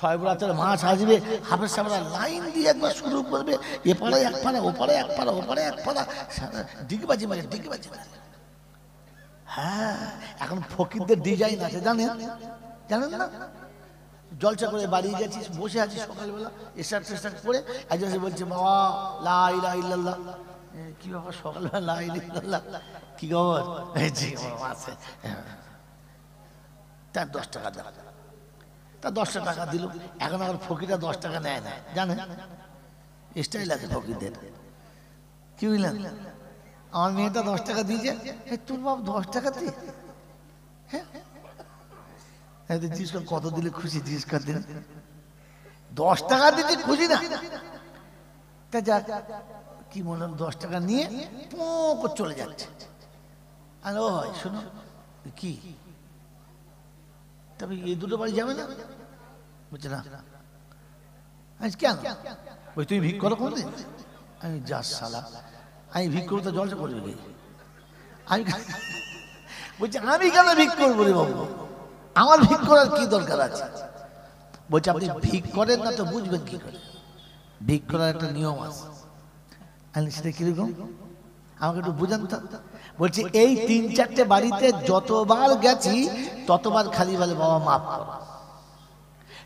ছয় বরাতের মাছ আসবে, হাফেজ সাহেবরা লাইন দিয়ে একবার শুরু করবে, এ পাড়ায় এক পাড়া, ও পাড়ায় এক পাড়া, ও পাড়ায় এক পাড়া, ডিগবাজি মারে ডিগবাজি মারে। হ্যাঁ, এখন ফকিরদের ডিজাইন আছে, জানেন জানেন না? জলসা করে বাড়ি গেছিস, বসে আছিস সকালবেলা, এসার টেসার করে একজন বলছে বাবা লা ইলাহা ইল্লাল্লাহ। কি বাবা সকালবেলা লা ইলাহা ইল্লাল্লাহ, কি খবর? আছে, তার 10 টাকা দাও। তা 10 টাকা দিল। এখন আবার ফকিররা 10 টাকা নেয় না, জানেন? স্টাইল আছে ফকিরদের। কি বুঝলেন? আমার মেয়েটা 10 টাকা দিয়েছে, তোর বাপ 10 টাকা দিয়ে, হ্যাঁ জিজ্ঞেস কর কত দিলে খুশি, জিজ্ঞেস কর দিন। 10 টাকা দিতে খুশি না? তা যাক, কি বললাম, 10 টাকা নিয়ে পোঁ চলে যাচ্ছে। আর ও হয় শোনো, কি তবে এই দুটো বাড়ি যাবে না? বলছে না। আজ কেন? ওই তুমি ভিক করো কোনদিন? আমি যা শালা, আমি ভিক করবো তো জলসা করবে কি? আমি বলছি আমি কেন ভিক করবো রে বাবু, আমার ভিক করার কি দরকার আছে? বলছে আপনি ভিক করেন না তো বুঝবেন কি করে? ভিক করার একটা নিয়ম আছে। আমি সেটা কিরকম আমাকে একটু বুঝান তো। বলছি এই 3-4টে বাড়িতে যতবার গেছি ততবার খালি বলে বাবা মাফ করো।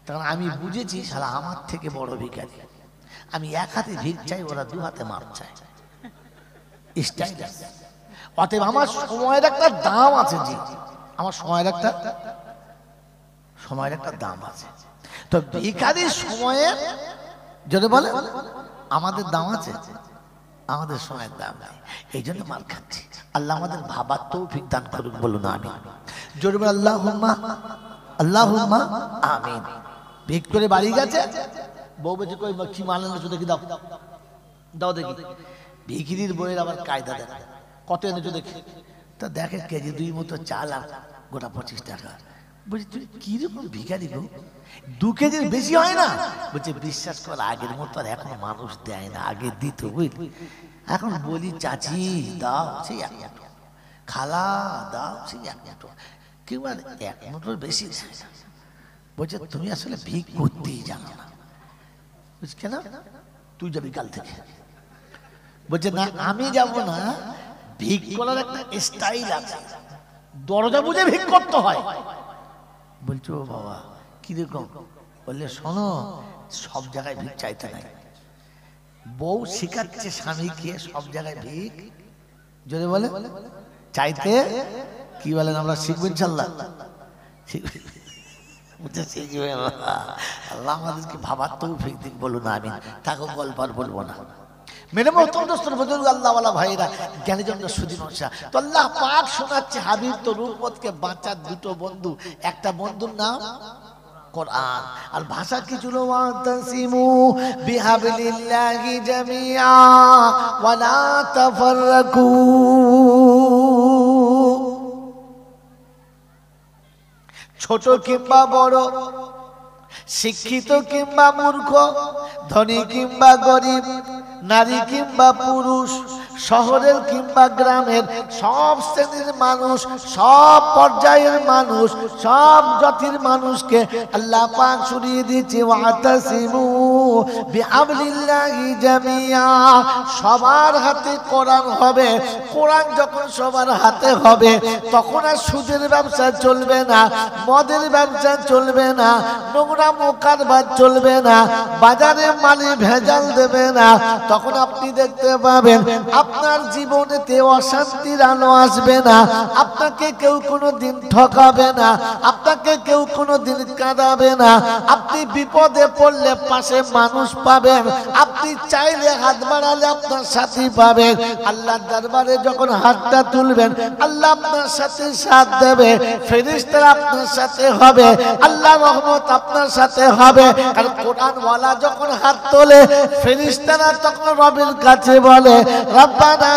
তখন আমি বুঝেছি শালা আমার থেকে বড় ভিখারি, আমি এক হাতে ভিক চাই, ওরা 2 হাতে মাপ চায়। স্টাইল আছে। অতএব আমার সময়ের একটা দাম আছে, জি আমার সময়ের একটা দাম আছে। তো ভিখারির সময়ে যদি বলে আমাদের দাম আছে, আমাদের সময়ের দাম নেই, এই জন্য মার খাচ্ছি। আল্লাহ আমাদের ভাবার তৌফিক দান করুক, বলুন আমিন। জোরে বলে আল্লাহুম্মা আল্লাহুম্মা আমিন। ভিক করে বাড়ি গেছে, বউ বলছে কই কি মানলেন না, দেখি দাও দাও দেখি। ভিখিরির বইয়ের আবার কায়দা দেখে, কত এনেছো দেখি। তা দেখে কেজি 2 মতো চাল আর গোটা 25 টাকা। বলছি তুই কিরকম ভিখারি গো, 2 কেজির বেশি হয় না? বলছে বিশ্বাস কর আগের মতো আর এখন মানুষ দেয় না, আগে দিত বুঝলি। এখন বলি চাচি দাও, সেই 1 মুঠো, খালা দাও, সেই 1 মুঠো, কেউ আর 1 মুঠোর বেশি দেয় না। বলছে তুমি আসলে ভিক করতেই জানো না। বুঝছি কেন? তুই যাবি কাল থেকে। বলছে না আমি যাব না, ভিক করার একটা স্টাইল আছে, দরজা বুঝে ভিক করতে হয়। বলছো বাবা কিরকম? বললে শোনো, সব জায়গায় ভিক চাইতে নাই। বউ শিখাচ্ছে স্বামীকে সব জায়গায় ভিক যদি বলে চাইতে, কি বলেন আমরা শিখবো ইনশাল্লাহ। আল্লাহ আমাদেরকে ভাবার তৌফিক দিক, বলুন আমিন। তাকে গল্প আর বলবো না। মেরে মহতরম দোস্তর বুজুর্গ আল্লাহওয়ালা ভাইরা, জ্ঞানীজনরা সুদী নশা। তো আল্লাহ পাক শোনাচ্ছে হাবিব তো রূপমতকে বাঁচার 2টো বন্ধু, একটা বন্ধুর নাম কোরআন, আর ভাষা কি ছিল? ওয়াতাসিমু বিহাবলিল্লাহি জামিআ ওয়া লা তাফাররাকু। ছোট কিংবা বড়, শিক্ষিত কিংবা মূর্খ, ধনী কিংবা গরিব, নারী কিংবা পুরুষ, শহরের কিংবা গ্রামের, সব শ্রেণীর মানুষ, সব পর্যায়ের মানুষ, সব জাতির মানুষকে আল্লাহ পাক শুনিয়ে দিয়েছে ওয়াতাসিমু বিহাবলিল্লাহি জামিআ। সবার হাতে কোরআন হবে। কোরআন যখন সবার হাতে হবে তখন আর সুদের ব্যবসা চলবে না, মদের ব্যবসা চলবে না, নোংরা কারবার চলবে না, বাজারে মালে ভেজাল দেবে না। তখন আপনি দেখতে পাবেন আপনার জীবনেতে অশান্তির আলো আসবে না, আপনাকে কেউ কোনোদিন ঠকাবে না, আপনাকে কেউ কোনোদিন কাঁদাবে না। আপনি বিপদে পড়লে পাশে মানুষ পাবেন, আপনি চাইলে হাত বাড়ালে আপনার সাথী পাবেন। আল্লাহর দরবারে যখন হাতটা তুলবেন আল্লাহ আপনার সাথে সাথ দেবে, ফেরেশতারা আপনার সাথে হবে, আল্লাহর রহমত আপনার সাথে হবে। আর কোরআনওয়ালা যখন হাত তোলে ফেরেশতারা তখন রবের কাছে বলে রব রব্বানা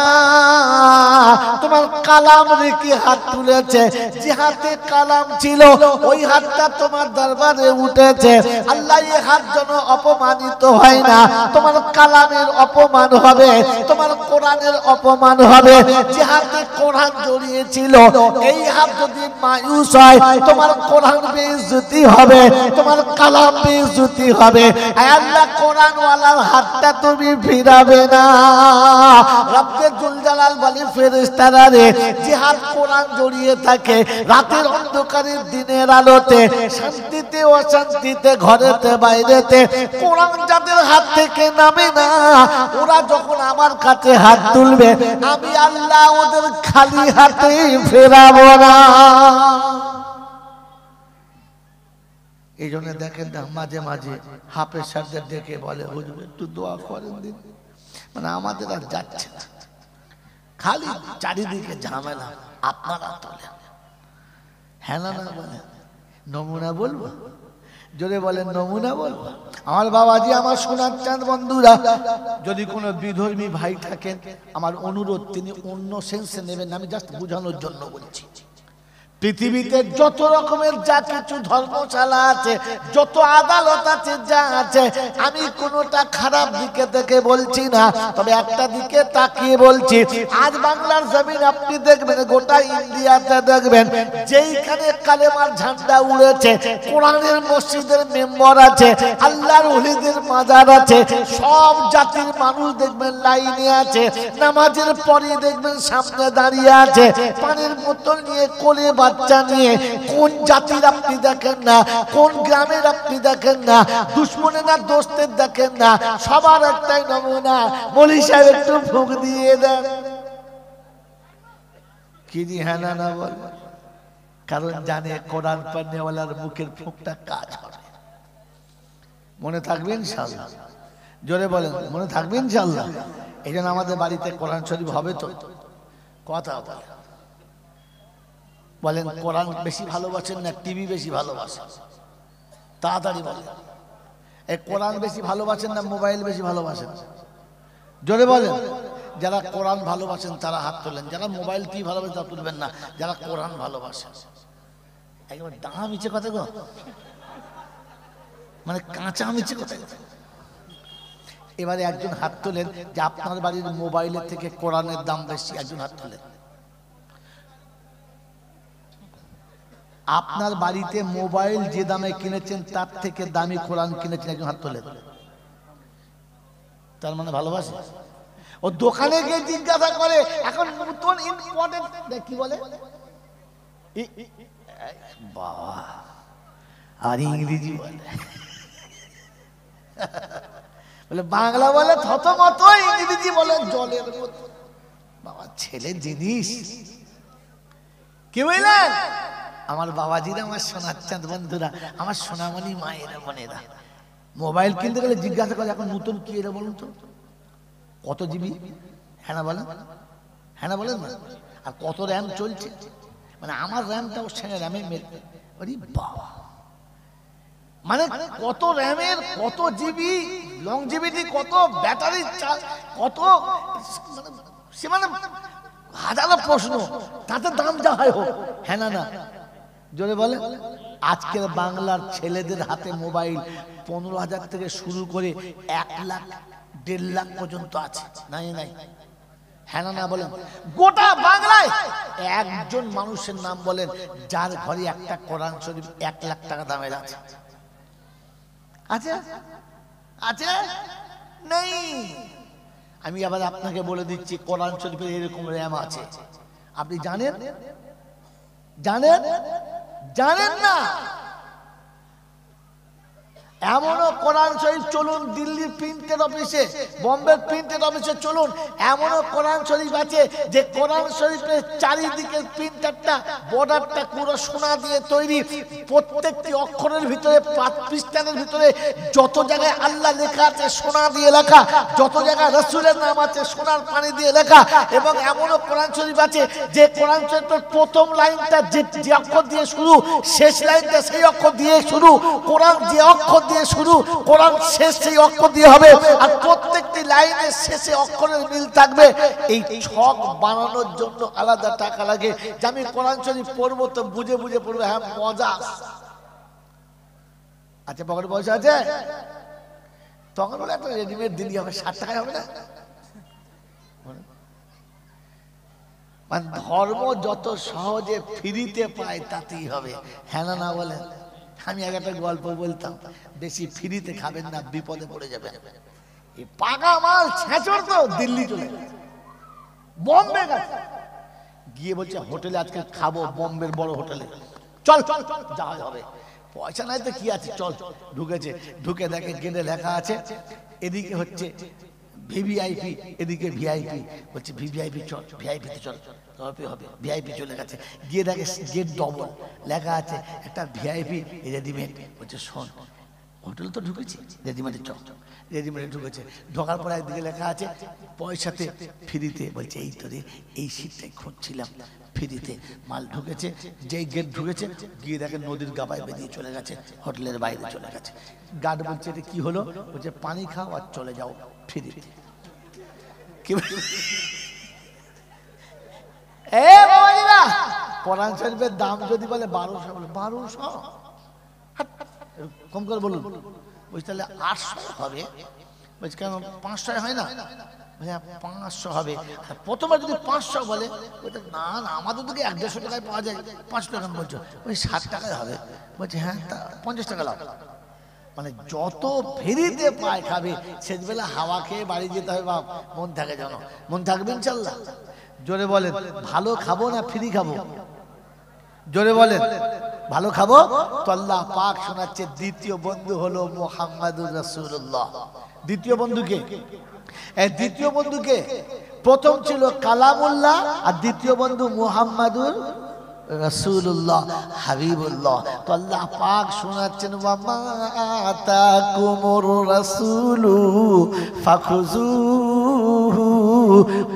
তোমার কালাম রেখে হাত তুলেছে, যে হাতে কালাম ছিল ওই হাতটা তোমার দরবারে উঠেছে। আল্লাহ এই হাত যেন অপমানিত হয় না, তোমার কালামের অপমান হবে, তোমার কোরআনের অপমান হবে। যে হাতে কোরআন জড়িয়েছিল এই হাত যদি মায়ুস হয়, তোমার কোরআন বেইজ্জতি হবে, তোমার কালাম বেইজ্জতি হবে। আল্লাহ কোরআন ওয়ালার হাতটা তুমি ফিরাবে না। রব্বে জুল জালাল বলে ফেরেশতারা রে, যে হাত কোরআন জড়িয়ে থাকে রাতের অন্ধকারের দিনের আলোতে, শান্তিতে অশান্তিতে, ঘরেতে বাইরেতে, কোরআন যাদের হাত থেকে নামে না, ওরা যখন আমার কাছে হাত তুলবে আমি আল্লাহ ওদের খালি হাতে ফেরাবো না। এই জন্য দেখেন না মাঝে মাঝে হাফেজ সাহেবদের ডেকে বলে হুজুর একটু দোয়া করেন দিন, মানে আমাদের আর যাচ্ছে না, খালি চারিদিকে ঝামেলা, আপনারা তোলেন। হ্যাঁ না বলেন, নমুনা বলবো, জোরে বলেন নমুনা বলবো। আমার বাবাজি, আমার সোনার চাঁদ বন্ধুরা, যদি কোনো বিধর্মী ভাই থাকেন আমার অনুরোধ তিনি অন্য সেন্সে নেবেন, আমি জাস্ট বোঝানোর জন্য বলছি। পৃথিবীতে যত রকমের যা কিছু ধর্মশালা আছে, যত আদালত আছে, যা আছে, আমি কোনোটা খারাপ দিকে থেকে বলছি না, তবে একটা দিকে তাকিয়ে বলছি। আজ বাংলার জমিন আপনি দেখবেন, গোটা ইন্ডিয়াতে দেখবেন, যেইখানে কালেমার ঝান্ডা উড়েছে, কোরআনের মসজিদের মেম্বার আছে, আল্লাহর ওলিদের মাজার আছে, সব জাতির মানুষ দেখবেন লাইনে আছে, নামাজের পরে দেখবেন সামনে দাঁড়িয়ে আছে, পানির বোতল নিয়ে কোলে বাচ্চা নিয়ে। কোন জাতির আপনি দেখেন না, কোন গ্রামের আপনি দেখেন না, দুশ্মনে না দোস্তের দেখেন না, সবার একটাই নমুনা, মৌলভী সাহেব একটু ফুঁক দিয়ে দেন। কি জি হ্যাঁ না বল, কারণ জানে কোরআন পড়নেওয়ালার মুখের ফুঁকটা কাজ হবে। মনে থাকবে ইনশাআল্লাহ, জোরে বলেন মনে থাকবে ইনশাআল্লাহ। এই জন্য আমাদের বাড়িতে কোরআন শরীফ হবে তো, কথা বলেন কোরআন বেশি ভালোবাসেন না টিভি বেশি ভালোবাসেন? তাড়াতাড়ি বলেন, এই কোরআন বেশি ভালোবাসেন না মোবাইল বেশি ভালোবাসেন? জোরে বলেন। যারা কোরআন ভালোবাসেন তারা হাত তোলেন, যারা মোবাইল টিভি ভালোবাসেন তারা তুলবেন না, যারা কোরআন ভালোবাসেন। একবার ডাঙা মিছে কথা গো, মানে কাঁচা মিছে কথা। এবারে একজন হাত তোলেন যে আপনার বাড়ির মোবাইলের থেকে কোরআনের দাম বেশি, একজন হাত তোলেন। আপনার বাড়িতে মোবাইল যে দামে কিনেছেন তার থেকে দামি কোরআন কিনেছেন, একজন হাত তোলেন। তার মানে ভালোবাসে। ও দোকানে গিয়ে জিজ্ঞাসা করে এখন নতুন ইম্পর্টেন্ট কি বলে বাবা, আর ইংরেজি বলে, বলে বাংলা বলে থতমত, ইংরেজি বলে জলের মতো। বাবা ছেলে জিনিস কি বললেন? আমার বাবাজিরা, আমার সোনার চাঁদ বন্ধুরা, আমার সোনামণি মায়েরা বোনেরা, মোবাইল কিনতে গেলে জিজ্ঞাসা করে এখন নতুন কি এরা বলুন তো, কত জিবি? হ্যাঁ না বলেন, হ্যাঁ না বলেন না। আর কত র্যাম চলছে, মানে আমার র্যামটা ওর সঙ্গে র্যামে বাবা, মানে কত র্যামের, কত জিবি লংজিভিটি, কত ব্যাটারি চার্জ, কত, সে মানে হাজারো প্রশ্ন, তাতে দাম যা হয় হোক। হ্যাঁ না জোরে বলে। আজকের বাংলার ছেলেদের হাতে মোবাইল 15,000 থেকে শুরু করে 1 লাখ 1.5 লাখ পর্যন্ত আছে, নাই নাই? হ্যাঁ না বলেন। গোটা বাংলায় একজন মানুষের নাম বলেন যার ঘরে একটা কোরআন শরীফ 1 লাখ টাকা দামের আছে? আছে আছে নেই? আমি আবার আপনাকে বলে দিচ্ছি, কোরআন শরীফের এরকম র্যাম আছে, আপনি জানেন? জানেন? জানেন না? এমনও কোরআন শরীফ চলুন দিল্লির প্রিন্টের অফিসে, বোম্বের প্রিন্টের অফিসে চলুন, এমনও কোরআন শরীফ আছে যে কোরআন শরীফের চারিদিকের প্রিন্টারটা, বর্ডারটা পুরো সোনা দিয়ে তৈরি, প্রত্যেকটি অক্ষরের ভিতরে, পৃষ্ঠানের ভিতরে যত জায়গায় আল্লাহ লেখা আছে সোনা দিয়ে লেখা, যত জায়গায় রাসূলের নাম আছে সোনার পানি দিয়ে লেখা। এবং এমনও কোরআন শরীফ আছে যে কোরআন শরীফের প্রথম লাইনটা যে অক্ষর দিয়ে শুরু, শেষ লাইনটা সেই অক্ষর দিয়ে শুরু, কোরআন যে অক্ষর দিয়ে শুরু, কোরআন শেষ সেই অক্ষর দিয়ে হবে, আর প্রত্যেকটি লাইনের শেষে অক্ষরের মিল থাকবে। এই ছক বানানোর জন্য আলাদা টাকা লাগে। যে আমি কোরআন শরীফ পড়বো তো বুঝে বুঝে পড়বো, হ্যাঁ মজা। আচ্ছা পকেটে পয়সা আছে, তখন বলে একটা রেডিমেড দিলি হবে, 60 টাকায় হবে না? মানে ধর্ম যত সহজে ফ্রিতে পায় তাতেই হবে, হ্যাঁ না না বলেন? আমি একটা গল্প বলতাম, বেশি ফ্রিতে খাবেন না, বিপদে পড়ে যাবেন। এই পাকা মাল ছেঁচড় তো দিল্লি চলে গেছে, বম্বে গেছে, গিয়ে বলছে হোটেলে আজকে খাবো, বম্বের বড় হোটেলে, চল চল যাওয়া হবে। পয়সা নাই তো কি আছে, চল। ঢুকেছে, ঢুকে দেখে গেটে লেখা আছে এদিকে হচ্ছে ভিভিআইপি, এদিকে ভিআইপি। বলছে ভিভিআইপি চল, ভিআইপিতে চল, হবে হবে। ভিআইপি চলে গেছে, গিয়ে দেখে গেট ডবল, লেখা আছে একটা ভিআইপি রেডিমেড। বলছে শোন, হোটেল তো ঢুকেছি, রেডিমেডে চল। রেডিমেডে ঢুকেছে, ঢোকার পর একদিকে লেখা আছে পয়সাতে ফ্রিতে। বলছে এই তো রে, এই সিটটাই খুঁজছিলাম, ফ্রিতে মাল ঢুকেছে। যেই গেট ঢুকেছে, গিয়ে দেখে নদীর গাবায় বেরিয়ে চলে গেছে, হোটেলের বাইরে চলে গেছে। গার্ড বলছে এটা কি হলো? বলছে পানি খাও আর চলে যাও ফ্রিতে। কি এ বাবাজিরা, কোরআন শরীফের দাম যদি বলে 1200, বলে 1200 কম করে বলুন। বলছি তাহলে 800 হবে। বলছি কেন 500 হয় না? 500 হবে। প্রথমবার যদি 500 বলে, ওইটা না না আমাদের দিকে 150 টাকায় পাওয়া যায়, 500 টাকা বলছো, ওই 60 টাকায় হবে। বলছে হ্যাঁ, তা 50 টাকা লাভ। মানে যত ফ্রিতে পায় খাবে, শেষবেলা হাওয়া খেয়ে বাড়ি যেতে হবে। বাপ মন থাকে যেন, মন থাকবে ইনশাল্লাহ। জোরে বলেন, ভালো খাবো না ফ্রি খাবো? জোরে বলেন, ভালো খাবো তো আল্লাহ পাক শোনাচ্ছে দ্বিতীয় বন্ধু হলো মুহাম্মাদুর রাসূলুল্লাহ। দ্বিতীয় বন্ধুকে, এই দ্বিতীয় বন্ধুকে, প্রথম ছিল কালামুল্লাহ আর দ্বিতীয় বন্ধু মুহাম্মাদুর রাসূলুল্লাহ, হাবিবুল্লাহ। তো আল্লাহ পাক শোনাচ্ছেন ওয়া মা আতাকুমুর রাসূলু ফাখুযুহু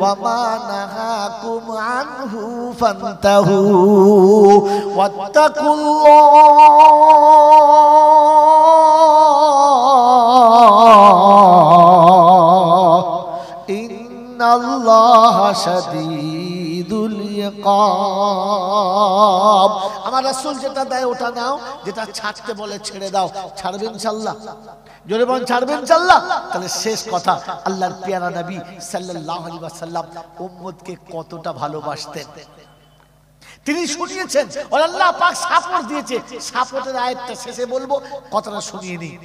ওয়া মা নাহাকুম আনহু ফান্তাহু ওয়াত্তাকুল্লাহ ইন্নাল্লাহা শাদীদুল ইকাব। আমার রাসূল যেটা দেয় ওটা নাও, যেটা ছাড়তে বলে ছেড়ে দাও। ছাড়বেন ইনশাআল্লাহ? জোরে বলেন ছাড়বেন ইনশাআল্লাহ? তাহলে শেষ কথা, আল্লাহর পেয়ারা নবী সাল্লাল্লাহু আলাইহি ওয়াসাল্লাম উম্মতকে কতটা ভালোবাসতেন তিনি শুনিয়েছেন। আর আল্লাহ পাক সাপোর্ট দিয়েছে। সাপোর্টের আয়াতটা শেষে বলবো, কথাটা শুনিয়ে নিই।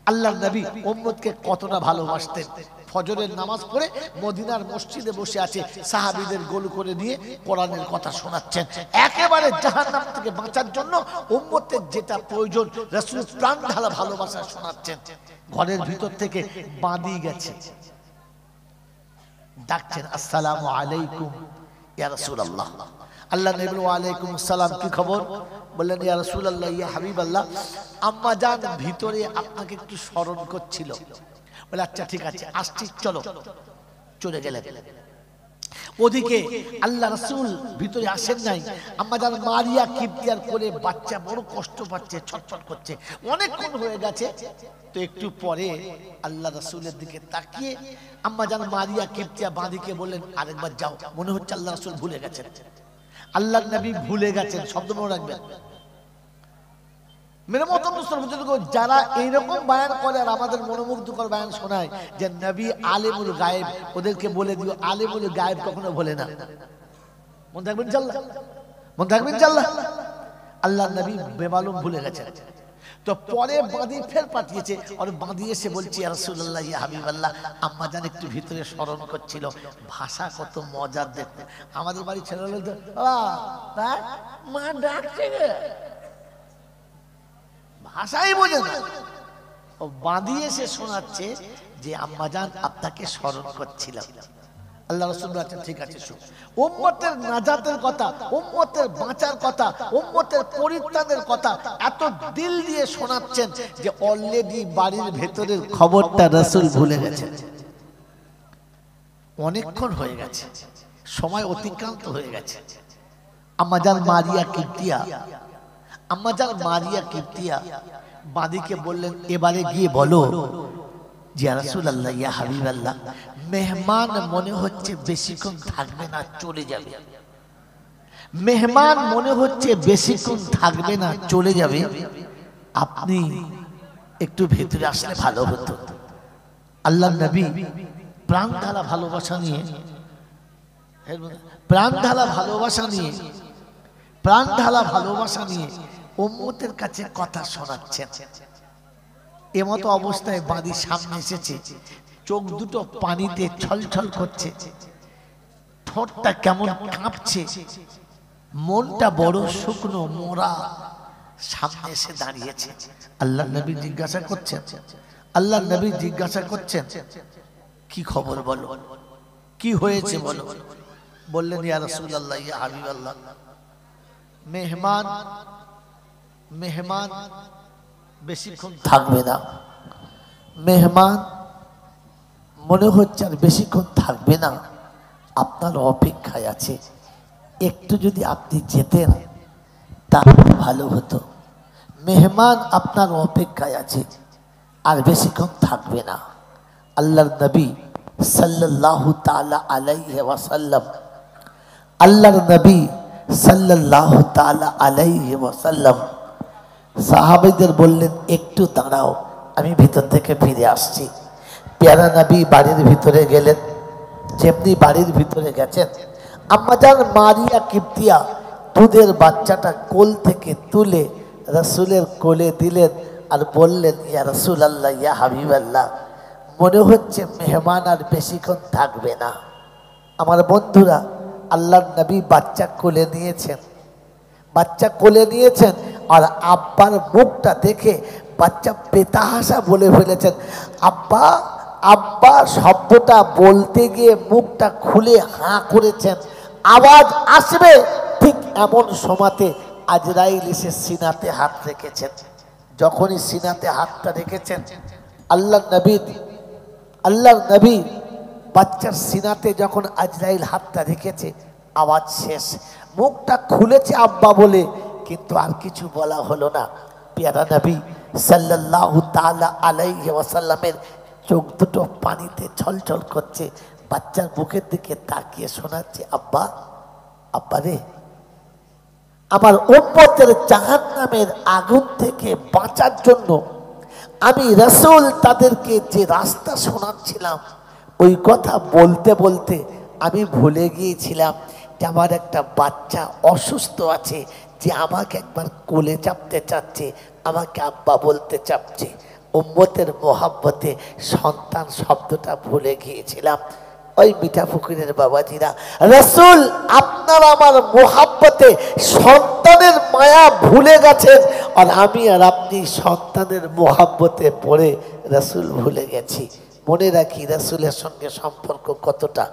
আল্লাহর নবী উম্মতকে কতটা ভালোবাসতেন। ফজরের নামাজ পড়ে মদিনার মসজিদে বসে আছে, সাহাবীদের গোল করে নিয়ে কোরআনের কথা শোনাচ্ছেন। একেবারে জাহান্নাম থেকে বাঁচার জন্য উম্মতের যেটা প্রয়োজন, রাসূল প্রাণ ঢালা ভালোবাসা শোনাচ্ছেন। ঘরের ভিতর থেকে বাঁধি গেছে, ডাকছেন আসসালামু আলাইকুম ইয়া রাসূলুল্লাহ। আল্লাহ নবী ওয়া আলাইকুম আসসালাম, কি খবর? বললেন ইয়া রাসূলুল্লাহ, ইয়া হাবিবাল্লাহ, আম্মা জান ভিতরে আপনাকে একটু স্মরণ করছিল। বলে আচ্ছা ঠিক আছে, আসছি, চলো। চলে গেলেন। ওদিকে আল্লাহ রাসূল ভিতরে আসেন নাই। আম্মা জান মারিয়া কিবতিয়ার কোলে বাচ্চা বড় কষ্ট পাচ্ছে, ছটফট করছে, অনেকক্ষণ হয়ে গেছে। তো একটু পরে আল্লাহ রাসূলের দিকে তাকিয়ে আম্মা জান মারিয়া কিবতিয়া বাঁদিকে বললেন আরেকবার যাও। মনে হচ্ছে আল্লাহ রাসূল ভুলে গেছেন, আল্লাহ নবী ভুলে গেছেন। শব্দ মনে রাখবেন। মেরে মহতরম মুসলমান, যারা এইরকম বায়ান করে আর আমাদের মনোমুগ্ধকর বায়ান শোনায় যে নবী আলিমুল গায়েব, ওদেরকে বলে দিও আলিমুল গায়েব কখনো বলে না। মন থাকবেন ইনশাআল্লাহ? মন থাকবেন ইনশাআল্লাহ? আল্লাহ নবী বেমালুম ভুলে গেছেন। তো পরে বাঁধি ফের পাঠিয়েছে, আর বাঁধি এসে বলছে ইয়া রাসূলুল্লাহ, ইয়া হাবিবাল্লাহ, আম্মা জান একটু ভিতরে স্মরণ করছিল। ভাষা কত মজার দেখতে। আমাদের বাড়ি ছেলে হলে তো মা ডাকছে, ভাষাই বোঝে না। ও বাঁধি এসে শোনাচ্ছে যে আম্মা জান আপনাকে স্মরণ করছিলাম। আল্লাহ রাসূল বলেছেন ঠিক আছে, শুন। উম্মতের নাজাতের কথা, উম্মতের বাঁচার কথা, উম্মতের পরিত্রাণের কথা এত দিল দিয়ে শোনাচ্ছেন যে অলরেডি বাড়ির ভেতরের খবরটা রাসূল ভুলে গেছেন। অনেকক্ষণ হয়ে গেছে, সময় অতিক্রান্ত হয়ে গেছে। আম্মা জান মারিয়া কিবতিয়া, আম্মা জান মারিয়া কিবতিয়া বাদীকে বললেন এবারে গিয়ে বলো ইয়া রাসূলুল্লাহ ইয়া হাবিবাল্লাহ, মেহমান মনে হচ্ছে বেশিক্ষণ থাকবে না, চলে যাবে। মেহমান মনে হচ্ছে বেশিক্ষণ থাকবে না, চলে যাবে। আপনি একটু ভেতরে আসলে ভালো হতো। আল্লাহর নবী প্রাণ ঢালা ভালোবাসা নিয়ে, প্রাণ ঢালা ভালোবাসা নিয়ে, প্রাণ ঢালা ভালোবাসা নিয়ে উম্মতের কাছে কথা শোনাচ্ছেন। এমতো অবস্থায় বাদী সামনে এসেছে, চোখ দুটো পানিতে ছলছল করছে, ঠোঁটটা কেমন কাঁপছে, মনটা বড় শুকনো মোরা, সামনে এসে দাঁড়িয়েছে। আল্লাহ নবী জিজ্ঞাসা করছেন, আল্লাহ নবী জিজ্ঞাসা করছেন কি খবর বলো, কি হয়েছে বলো। বললেন ইয়া রাসূলুল্লাহ ইয়া হাবিবাল্লাহ, মেহমান মেহমান বেশিক্ষণ থাকবে না, মেহমান মনে হচ্ছে আর বেশিক্ষণ থাকবে না, আপনার অপেক্ষায় আছে, একটু যদি আপনি যেতেন তাহলে ভালো হতো। মেহমান আপনার অপেক্ষায় আছে, আর বেশিক্ষণ থাকবে না। আল্লাহর নবী সাল্লাল্লাহু তাআলা আলাইহি ওয়াসাল্লাম, আল্লাহর নবী সাল্লাল্লাহু তাআলা আলাইহি ওয়াসাল্লাম সাহাবীদের বললেন একটু দাঁড়াও, আমি ভিতর থেকে ফিরে আসছি। পেয়ারা নবী বাড়ির ভিতরে গেলেন। যেমনি বাড়ির ভিতরে গেছেন, আম্মাজান মারিয়া কিপ্তিয়া দুধের বাচ্চাটা কোল থেকে তুলে রাসূলের কোলে দিলেন আর বললেন ইয়া রাসূলুল্লাহ ইয়া হাবিবাল্লাহ, মনে হচ্ছে মেহমান আর বেশিক্ষণ থাকবে না। আমার বন্ধুরা, আল্লাহর নবী বাচ্চা কোলে নিয়েছেন, বাচ্চা কোলে নিয়েছেন, আর আব্বার মুখটা দেখে বাচ্চা বেতাহাসা বলে ফেলেছেন আব্বা আব্বা। শব্দটা বলতে গিয়ে মুখটা খুলে হাঁ করেছেন, আওয়াজ আসবে ঠিক এমন সময়তে আজরাইল এসে সিনাতে হাত রেখেছেন। যখনই সিনাতে হাতটা রেখেছেন, আল্লাহর নবী বাচ্চার সিনাতে যখন আজরাইল হাতটা রেখেছে, আওয়াজ শেষ, মুখটা খুলেছে আব্বা বলে, কিন্তু আর কিছু বলা হলো না। পেয়ারা নবী সাল্লাল্লাহু তাআলা আলাইহি ওয়াসাল্লামের চোখ দুটো পানিতে ছলছল করছে, বাচ্চার মুখের দিকে তাকিয়ে শোনাচ্ছে আব্বা আব্বা রে, আমার উম্মতের জাহান্নামের আগুন থেকে বাঁচার জন্য আমি রাসূল তাদেরকে যে রাস্তা শোনাচ্ছিলাম, ওই কথা বলতে বলতে আমি ভুলে গিয়েছিলাম যে আমার একটা বাচ্চা অসুস্থ আছে, যে আমাকে একবার কোলে চাপতে চাচ্ছে, আমাকে আব্বা বলতে চাচ্ছে। উম্মতের মোহাব্বতে সন্তান শব্দটা ভুলে গিয়েছিলাম। ওই মিঠা ফকিরের বাবাজিরা, রাসূল আপনার আমার মোহাব্বতে সন্তানের মায়া ভুলে গেছেন, আর আমি আর আপনি সন্তানের মোহাব্বতে পড়ে রাসূল ভুলে গেছি। মনে রাখি রাসূলের সঙ্গে সম্পর্ক কতটা।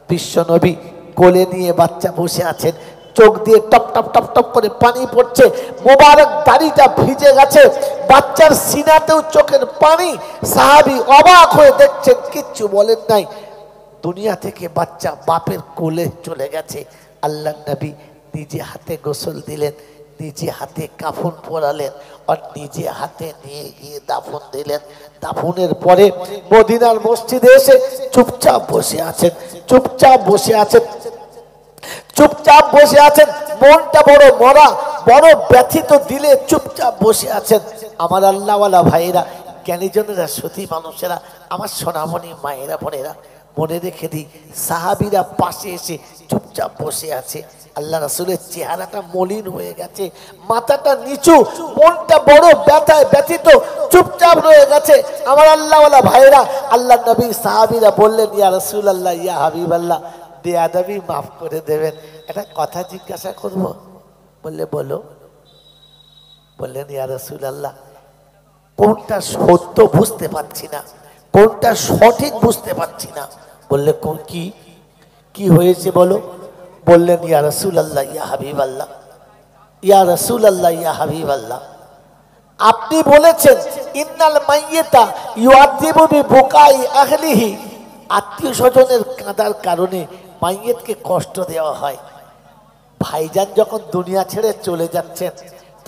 বিশ্বনবী কোলে নিয়ে বাচ্চা বসে আছেন, চোখ দিয়ে টপ টপ টপ টপ করে পানি পড়ছে, মোবারক দাড়িটা ভিজে গেছে, বাচ্চার সিনাতেও চোখের পানি। সাহাবী অবাক হয়ে দেখছেন, কিচ্ছু বলেন নাই। দুনিয়া থেকে বাচ্চা বাপের কোলে চলে গেছে। আল্লাহ নবী নিজে হাতে গোসল দিলেন, নিজে হাতে কাফন পরালেন, আর নিজে হাতে নিয়ে গিয়ে দাফন দিলেন। দাফনের পরে মদিনার মসজিদে এসে চুপচাপ বসে আছেন, চুপচাপ বসে আছেন, চুপচাপ বসে আছেন। মনটা বড় মরা, বড় ব্যথিত, দিলে চুপচাপ বসে আছেন। আমার আল্লাহওয়ালা ভাইয়েরা, জ্ঞানীজনেরা, সতী মানুষেরা, আমার সোনামণি মায়েরা বোনেরা, মনে রেখে দিই, সাহাবীরা পাশে এসে চুপচাপ বসে আছে। আল্লাহ রাসূলের চেহারাটা মলিন হয়ে গেছে, মাথাটা নিচু, মনটা বড় ব্যথায় ব্যথিত, চুপচাপ রয়ে গেছে। আমার আল্লাহওয়ালা ভাইয়েরা, আল্লাহ নবী সাহাবীরা বললেন ইয়া রাসূলুল্লাহ ইয়া হাবিবাল্লাহ, বেয়াদবি মাফ করে দেবেন, একটা কথা জিজ্ঞাসা করব। বললে বলো। বললেন ইয়া রাসূলুল্লাহ, কোনটা সত্য বুঝতে পারছি না, কোনটা সঠিক বুঝতে পারছি না। বললে কোন কি কি হয়েছে বলো। বললেন ইয়া রাসূলুল্লাহ ইয়া হাবিবাল্লাহ, ইয়া রাসূলুল্লাহ ইয়া হাবিবাল্লাহ, আপনি বলেছেন ইন্নাল মাইয়িতা ইউআযিবু বিবুকাই আহলিহি, আত্মীয় স্বজনের কাঁদার কারণে মাইয়েতকে কষ্ট দেওয়া হয়। ভাইজান যখন দুনিয়া ছেড়ে চলে যাচ্ছেন,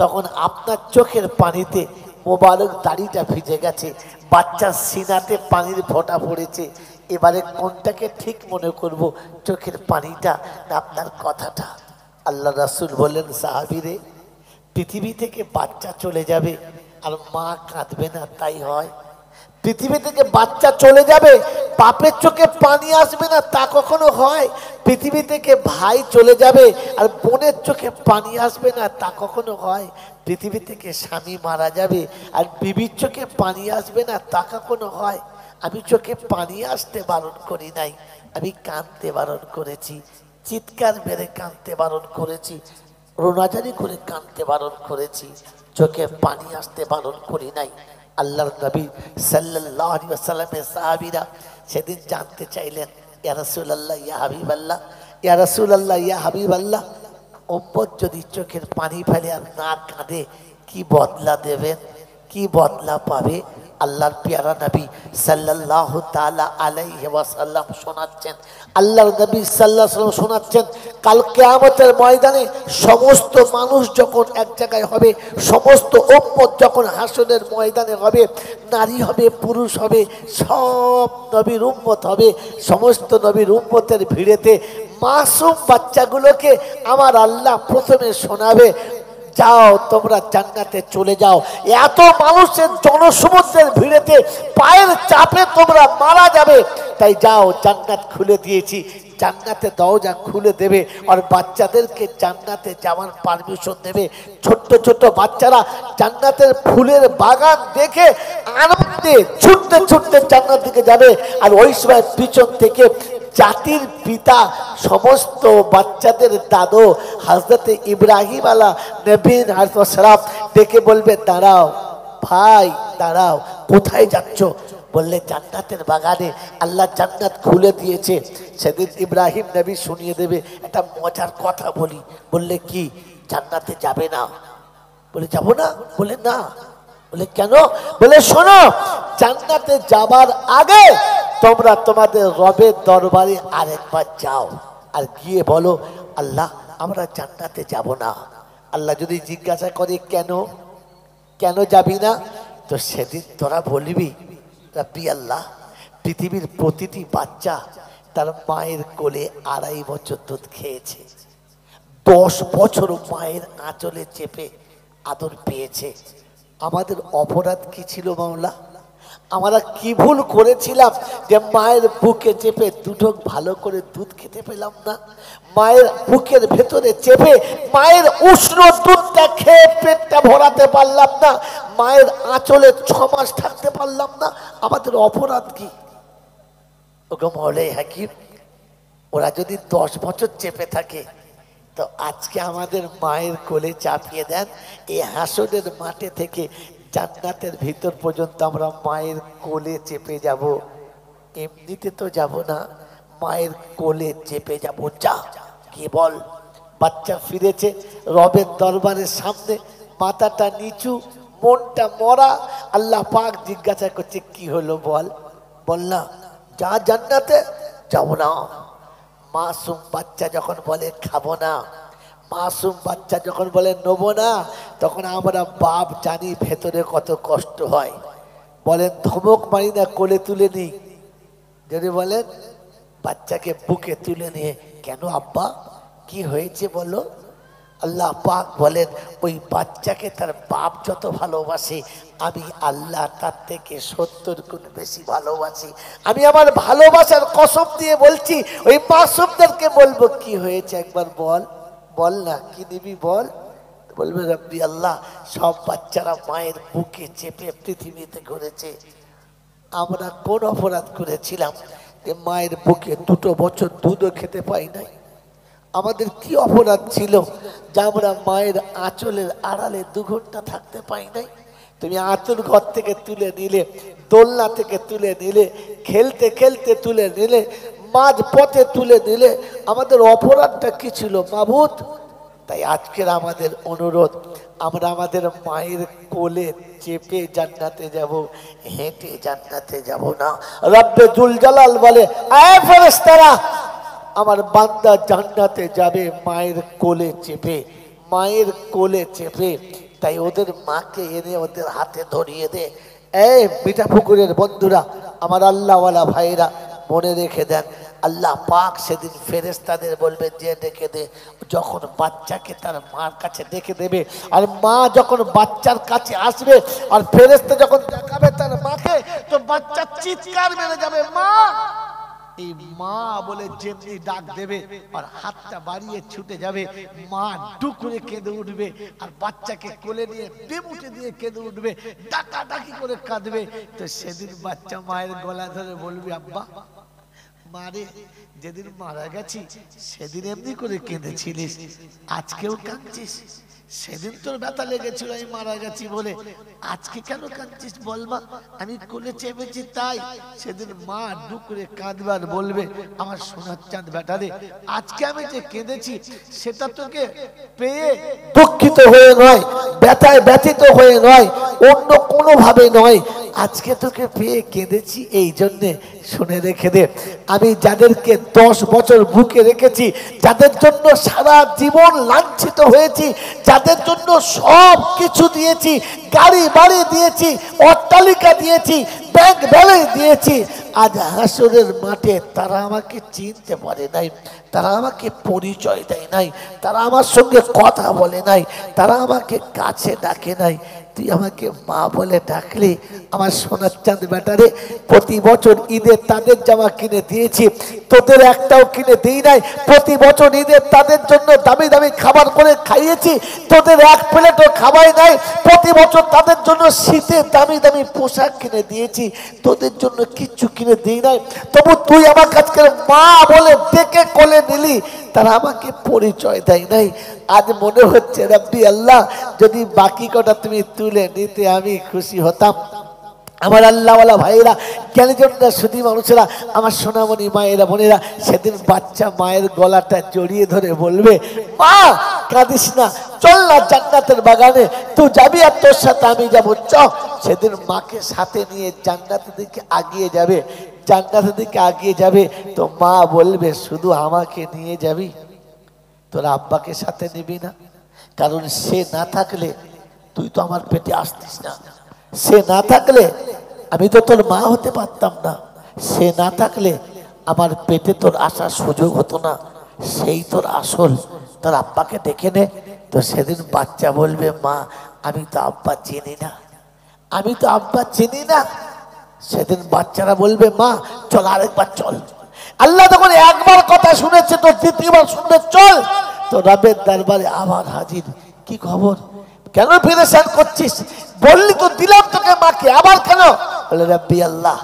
তখন আপনার চোখের পানিতে মোবারক দাড়িটা ভিজে গেছে, বাচ্চার সিনাতে পানির ফোঁটা পড়েছে। এবারে কোনটাকে ঠিক মনে করব, চোখের পানিটা না আপনার কথাটা? আল্লাহ রাসূল বললেন, সাহাবীরে, পৃথিবী থেকে বাচ্চা চলে যাবে আর মা কাঁদবে না, তাই হয়? পৃথিবী থেকে বাচ্চা চলে যাবে, বাপের চোখে পানি আসবে না, তা কখনো হয়? পৃথিবী থেকে ভাই চলে যাবে আর বোনের চোখে পানি আসবে না, তা কখনো হয়? পৃথিবী থেকে স্বামী মারা যাবে আর বিবির চোখে পানি আসবে না, তা কখনো হয়? আমি চোখে পানি আসতে বারণ করি নাই, আমি কাঁদতে বারণ করেছি, চিৎকার মেরে কাঁদতে বারণ করেছি, রোনাজারি করে কাঁদতে বারণ করেছি, চোখে পানি আসতে বারণ করি নাই। আল্লাহর নবী সাল্লাল্লাহু আলাইহি ওয়াসাল্লামের সাহাবীরা সেদিন জানতে চাইলেন, ইয়া রাসূলুল্লাহ, ইয়া হাবিবাল্লাহ, ইয়া রাসূলুল্লাহ, ইয়া হাবিবাল্লাহ, উম্মত যদি চোখের পানি ফেলে আর না কাঁদে কি বদলা দেবেন, কি বদলা পাবে? আল্লাহর পেয়ারা নবী সাল্লাল্লাহু তাআলা আলাইহি ওয়াসাল্লাম শোনাচ্ছেন, আল্লাহর নবী সাল্লাল্লাহু আলাইহি ওয়াসাল্লাম শোনাচ্ছেন, কাল কিয়ামতের ময়দানে সমস্ত মানুষ যখন এক জায়গায় হবে, সমস্ত উম্মত যখন হাসরের ময়দানে হবে, নারী হবে, পুরুষ হবে, সব নবীর উম্মত হবে, সমস্ত নবীর উম্মতের ভিড়েতে মাসুম বাচ্চাগুলোকে আমার আল্লাহ প্রথমে শোনাবে, যাও তোমরা জান্নাতে চলে যাও। এত মানুষের জনসমুদ্রের ভিড়েতে পায়ের চাপে তোমরা মারা যাবে, তাই যাও, জান্নাত খুলে দিয়েছি, জান্নাতে দরজা খুলে দেবে আর বাচ্চাদেরকে জান্নাতে যাওয়ার পারমিশন দেবে। ছোট্ট ছোট্ট বাচ্চারা জান্নাতের ফুলের বাগান দেখে আনন্দে ছুটতে ছুটতে জান্নাত দিকে যাবে। আর ওই সময় পিছন থেকে জাতির পিতা সমস্ত বাচ্চাদের দাদু হযরতে ইব্রাহিম আলাইহিস নবীন আলাইহিস সালাম ডেকে বলবে, দাঁড়াও ভাই, দাঁড়াও, কোথায় যাচ্ছ? বললে, জান্নাতের বাগানে, আল্লাহ জান্নাত খুলে দিয়েছে। সেদিন ইব্রাহিম নবী শুনিয়ে দেবে। একটা মজার কথা বলি। বললে, কি জান্নাতে যাবে না? বলে, যাব না। বলে, না। বলে, কেন? বলে, শোনো, জান্নাতে যাবার আগে তোমরা তোমাদের রবের দরবারে আরেকবার যাও আর গিয়ে বলো, আল্লাহ আমরা জান্নাতে যাব না। আল্লাহ যদি জিজ্ঞাসা করে, কেন, কেন যাবি না? তো সেদিন তোরা বলবি, রাব্বি আল্লাহ, পৃথিবীর প্রতিটি বাচ্চা তার মায়ের কোলে 2.5 বছর দুধ খেয়েছে, 10 বছর মায়ের আঁচলে চেপে আদর পেয়েছে। আমাদের অপরাধ কি ছিল মাওলা? আমরা কি ভুল করেছিলাম যে মায়ের বুকে চেপে দুধক ভালো করে দুধ খেতে পেলাম না? মায়ের বুকের ভেতরে চেপে মায়ের উষ্ণ দুধটা খেয়ে পেটটা ভরাতে পারলাম না? মায়ের আঁচলে 6 মাস থাকতে পারলাম না? আমাদের অপরাধ কি? ওগো মওলাই হাকিম, ওরা যদি 10 বছর চেপে থাকে, তো আজকে আমাদের মায়ের কোলে চাপিয়ে দেন, এই হাসরের মাঠে থেকে জান্নাতের ভিতর পর্যন্ত আমরা মায়ের কোলে চেপে যাব। এমনিতে তো যাব না, মায়ের কোলে চেপে যাব। যা, কে বল? বাচ্চা ফিরেছে রবের দরবারের সামনে, মাথাটা নিচু, মনটা মরা। আল্লাহ পাক জিজ্ঞাসা করছে, কি হলো বল? বল না, যা জান্নাতে। যাব না। মাসুম বাচ্চা যখন বলে খাবো না, মাসুম বাচ্চা যখন বলে নেবো না, তখন আমরা বাপ জানি ভেতরে কত কষ্ট হয়। বলেন, ধমক মারি না, কোলে তুলে নিই। যদি বলেন, বাচ্চাকে বুকে তুলে নিয়ে, কেন আব্বা, কি হয়েছে বলো? আল্লাহ পাক বলেন, ওই বাচ্চাকে তার বাপ যত ভালোবাসে, আমি আল্লাহ তার থেকে 70 গুণ বেশি ভালোবাসি। আমি আমার ভালোবাসার কসম দিয়ে বলছি, ওই মাসুমদেরকে বলবো, কি হয়েছে একবার বল, বল না, কি নিবি বল? বলবে, রাব্বি আল্লাহ, সব বাচ্চারা মায়ের বুকে চেপে পৃথিবীতে ঘুরেছে, আমরা কোন অপরাধ করেছিলাম যে মায়ের বুকে 2 বছর দুধও খেতে পাই নাই? আমাদের কি অপরাধ ছিল যে আমরা মায়ের আঁচলের আড়ালে 2 ঘন্টা থাকতে পাই নাই? তুমি আঁচল ঘর থেকে তুলে নিলে, দোলনা থেকে তুলে নিলে, খেলতে খেলতে তুলে নিলে, মাঝ পথে তুলে নিলে, আমাদের অপরাধটা কি ছিল মাবুদ? তাই আজকের আমাদের অনুরোধ, আমরা আমাদের মায়ের কোলে চেপে জান্নাতে যাব, হেঁটে জান্নাতে যাব না। রব্বে জুল জালাল বলে, আয় ফেরেশতারা, আমার বান্দা জান্নাতে যাবে মায়ের কোলে চেপে, মায়ের কোলে চেপে। তাই ওদের মাকে এনে ওদের হাতে ধরিয়ে দে। এই মিঠাপুকুরের বন্ধুরা, আমার আল্লাহওয়ালা ভাইরা, মনে রেখে দেন, আল্লাহ পাক সেদিন ফেরেশতাদের বলবে যে ডেকে দে। যখন বাচ্চাকে তার মার কাছে ডেকে দেবে, আর মা যখন বাচ্চার কাছে আসবে, আর ফেরেশতা যখন দেখাবে তার মাকে, তো বাচ্চা চিৎকার মেরে যাবে মা। এই মা বলে যেমনি ডাক দেবে, আর হাতটা বাড়িয়ে ছুটে যাবে, মা ডুক করে কেঁদে উঠবে, আর বাচ্চাকে কোলে নিয়ে বেমুটে দিয়ে কেঁদে উঠবে, ডাকাডাকি করে কাঁদবে। তো সেদিন বাচ্চা মায়ের গলা ধরে বলবে, আব্বা, মারে, যেদিন মারা গেছি সেদিন এমনি করে কেঁদেছিলিস, আজকেও কাঁদছিস? সেদিন তোর ব্যথা লেগেছিল আমি মারা গেছি বলে, আজকে কেন কাঁদছিস বল মা? আমি কোলে চেপেছি তাই। সেদিন মা ডুক করে কাঁদবে আর বলবে, আমার সোনার চাঁদ বেটা রে, আজকে আমি যে কেঁদেছি সেটা তোকে পেয়ে দুঃখিত হয়ে নয়, ব্যথায় ব্যথিত হয়ে নয়, অন্য কোনো ভাবে নয়, আজকে তোকে পেয়ে কেঁদেছি এই জন্যে। শুনে রেখে দে, আমি যাদেরকে 10 বছর বুকে রেখেছি, যাদের জন্য সারা জীবন লাঞ্ছিত হয়েছি, যাদের জন্য সব কিছু দিয়েছি, গাড়ি বাড়ি দিয়েছি, অট্টালিকা দিয়েছি, ব্যাংক ব্যালেন্স দিয়েছি, আজ হাসরের মাঠে তারা আমাকে চিনতে পারে নাই, তারা আমাকে পরিচয় দেয় নাই, তারা আমার সঙ্গে কথা বলে নাই, তারা আমাকে কাছে ডাকে নাই। তুই আমাকে মা বলে ডাকলি, আমার সোনার চাঁদ বেটারে, প্রতি বছর ঈদে তাদের জামা কিনে দিয়েছি, তোদের একটাও কিনে দিই নাই। প্রতি বছর ঈদে তাদের জন্য দামি দামি খাবার করে খাইয়েছি, তোদের এক প্লেটও খাওয়াই নাই। প্রতি বছর তাদের জন্য শীতে দামি দামি পোশাক কিনে দিয়েছি, তোদের জন্য কিচ্ছু কিনে দিই নাই। তবু তুই আমার কাছে মা বলে ডেকে কোলে নিলি, তারা আমাকে পরিচয় দেয় নাই। আজ মনে হচ্ছে রব্বি আল্লাহ, যদি বাকি কটা তুমি তুলে নিতে আমি খুশি হতাম। আমার আল্লাহওয়ালা ভাইয়েরা, জ্ঞানীজনরা, শুধু মানুষেরা, আমার সোনামণি মায়েরা, বোনেরা, সেদিন বাচ্চা মায়ের গলাটা জড়িয়ে ধরে বলবে, মা কাঁদিস না, চল না জান্নাতের বাগানে, তুই যাবি আর তোর সাথে আমি যাবো, চ। সেদিন মাকে সাথে নিয়ে জান্নাতের দিকে আগিয়ে যাবে, জান্নাতের দিকে আগিয়ে যাবে। তো মা বলবে, শুধু আমাকে নিয়ে যাবি, তোর আব্বাকে সাথে নিবি না? কারণ সে না থাকলে তুই তো আমার পেটে আসতিস না, সে না থাকলে আমি তো তোর মা হতে পারতাম না, সে না থাকলে আমার পেটে তোর আসার সুযোগ হতো না, সেই তোর আসল, তোর আব্বাকে ডেকে নে। তো সেদিন বাচ্চা বলবে, মা আমি তো আব্বা চিনি না, আমি তো আব্বা চিনি না। সেদিন বাচ্চারা বলবে, মা চল, আরেকবার চল। আল্লাহ তখন একবার কথা শুনেছে, তো দ্বিতীয়বার শুনবে, চল। তো রবের দরবারে আবার হাজির, কি খবর, কেন পেরেশান করছিস? বললি তো দিলাম তোকে মাকে, আবার কেন? বলে, রব্বি আল্লাহ,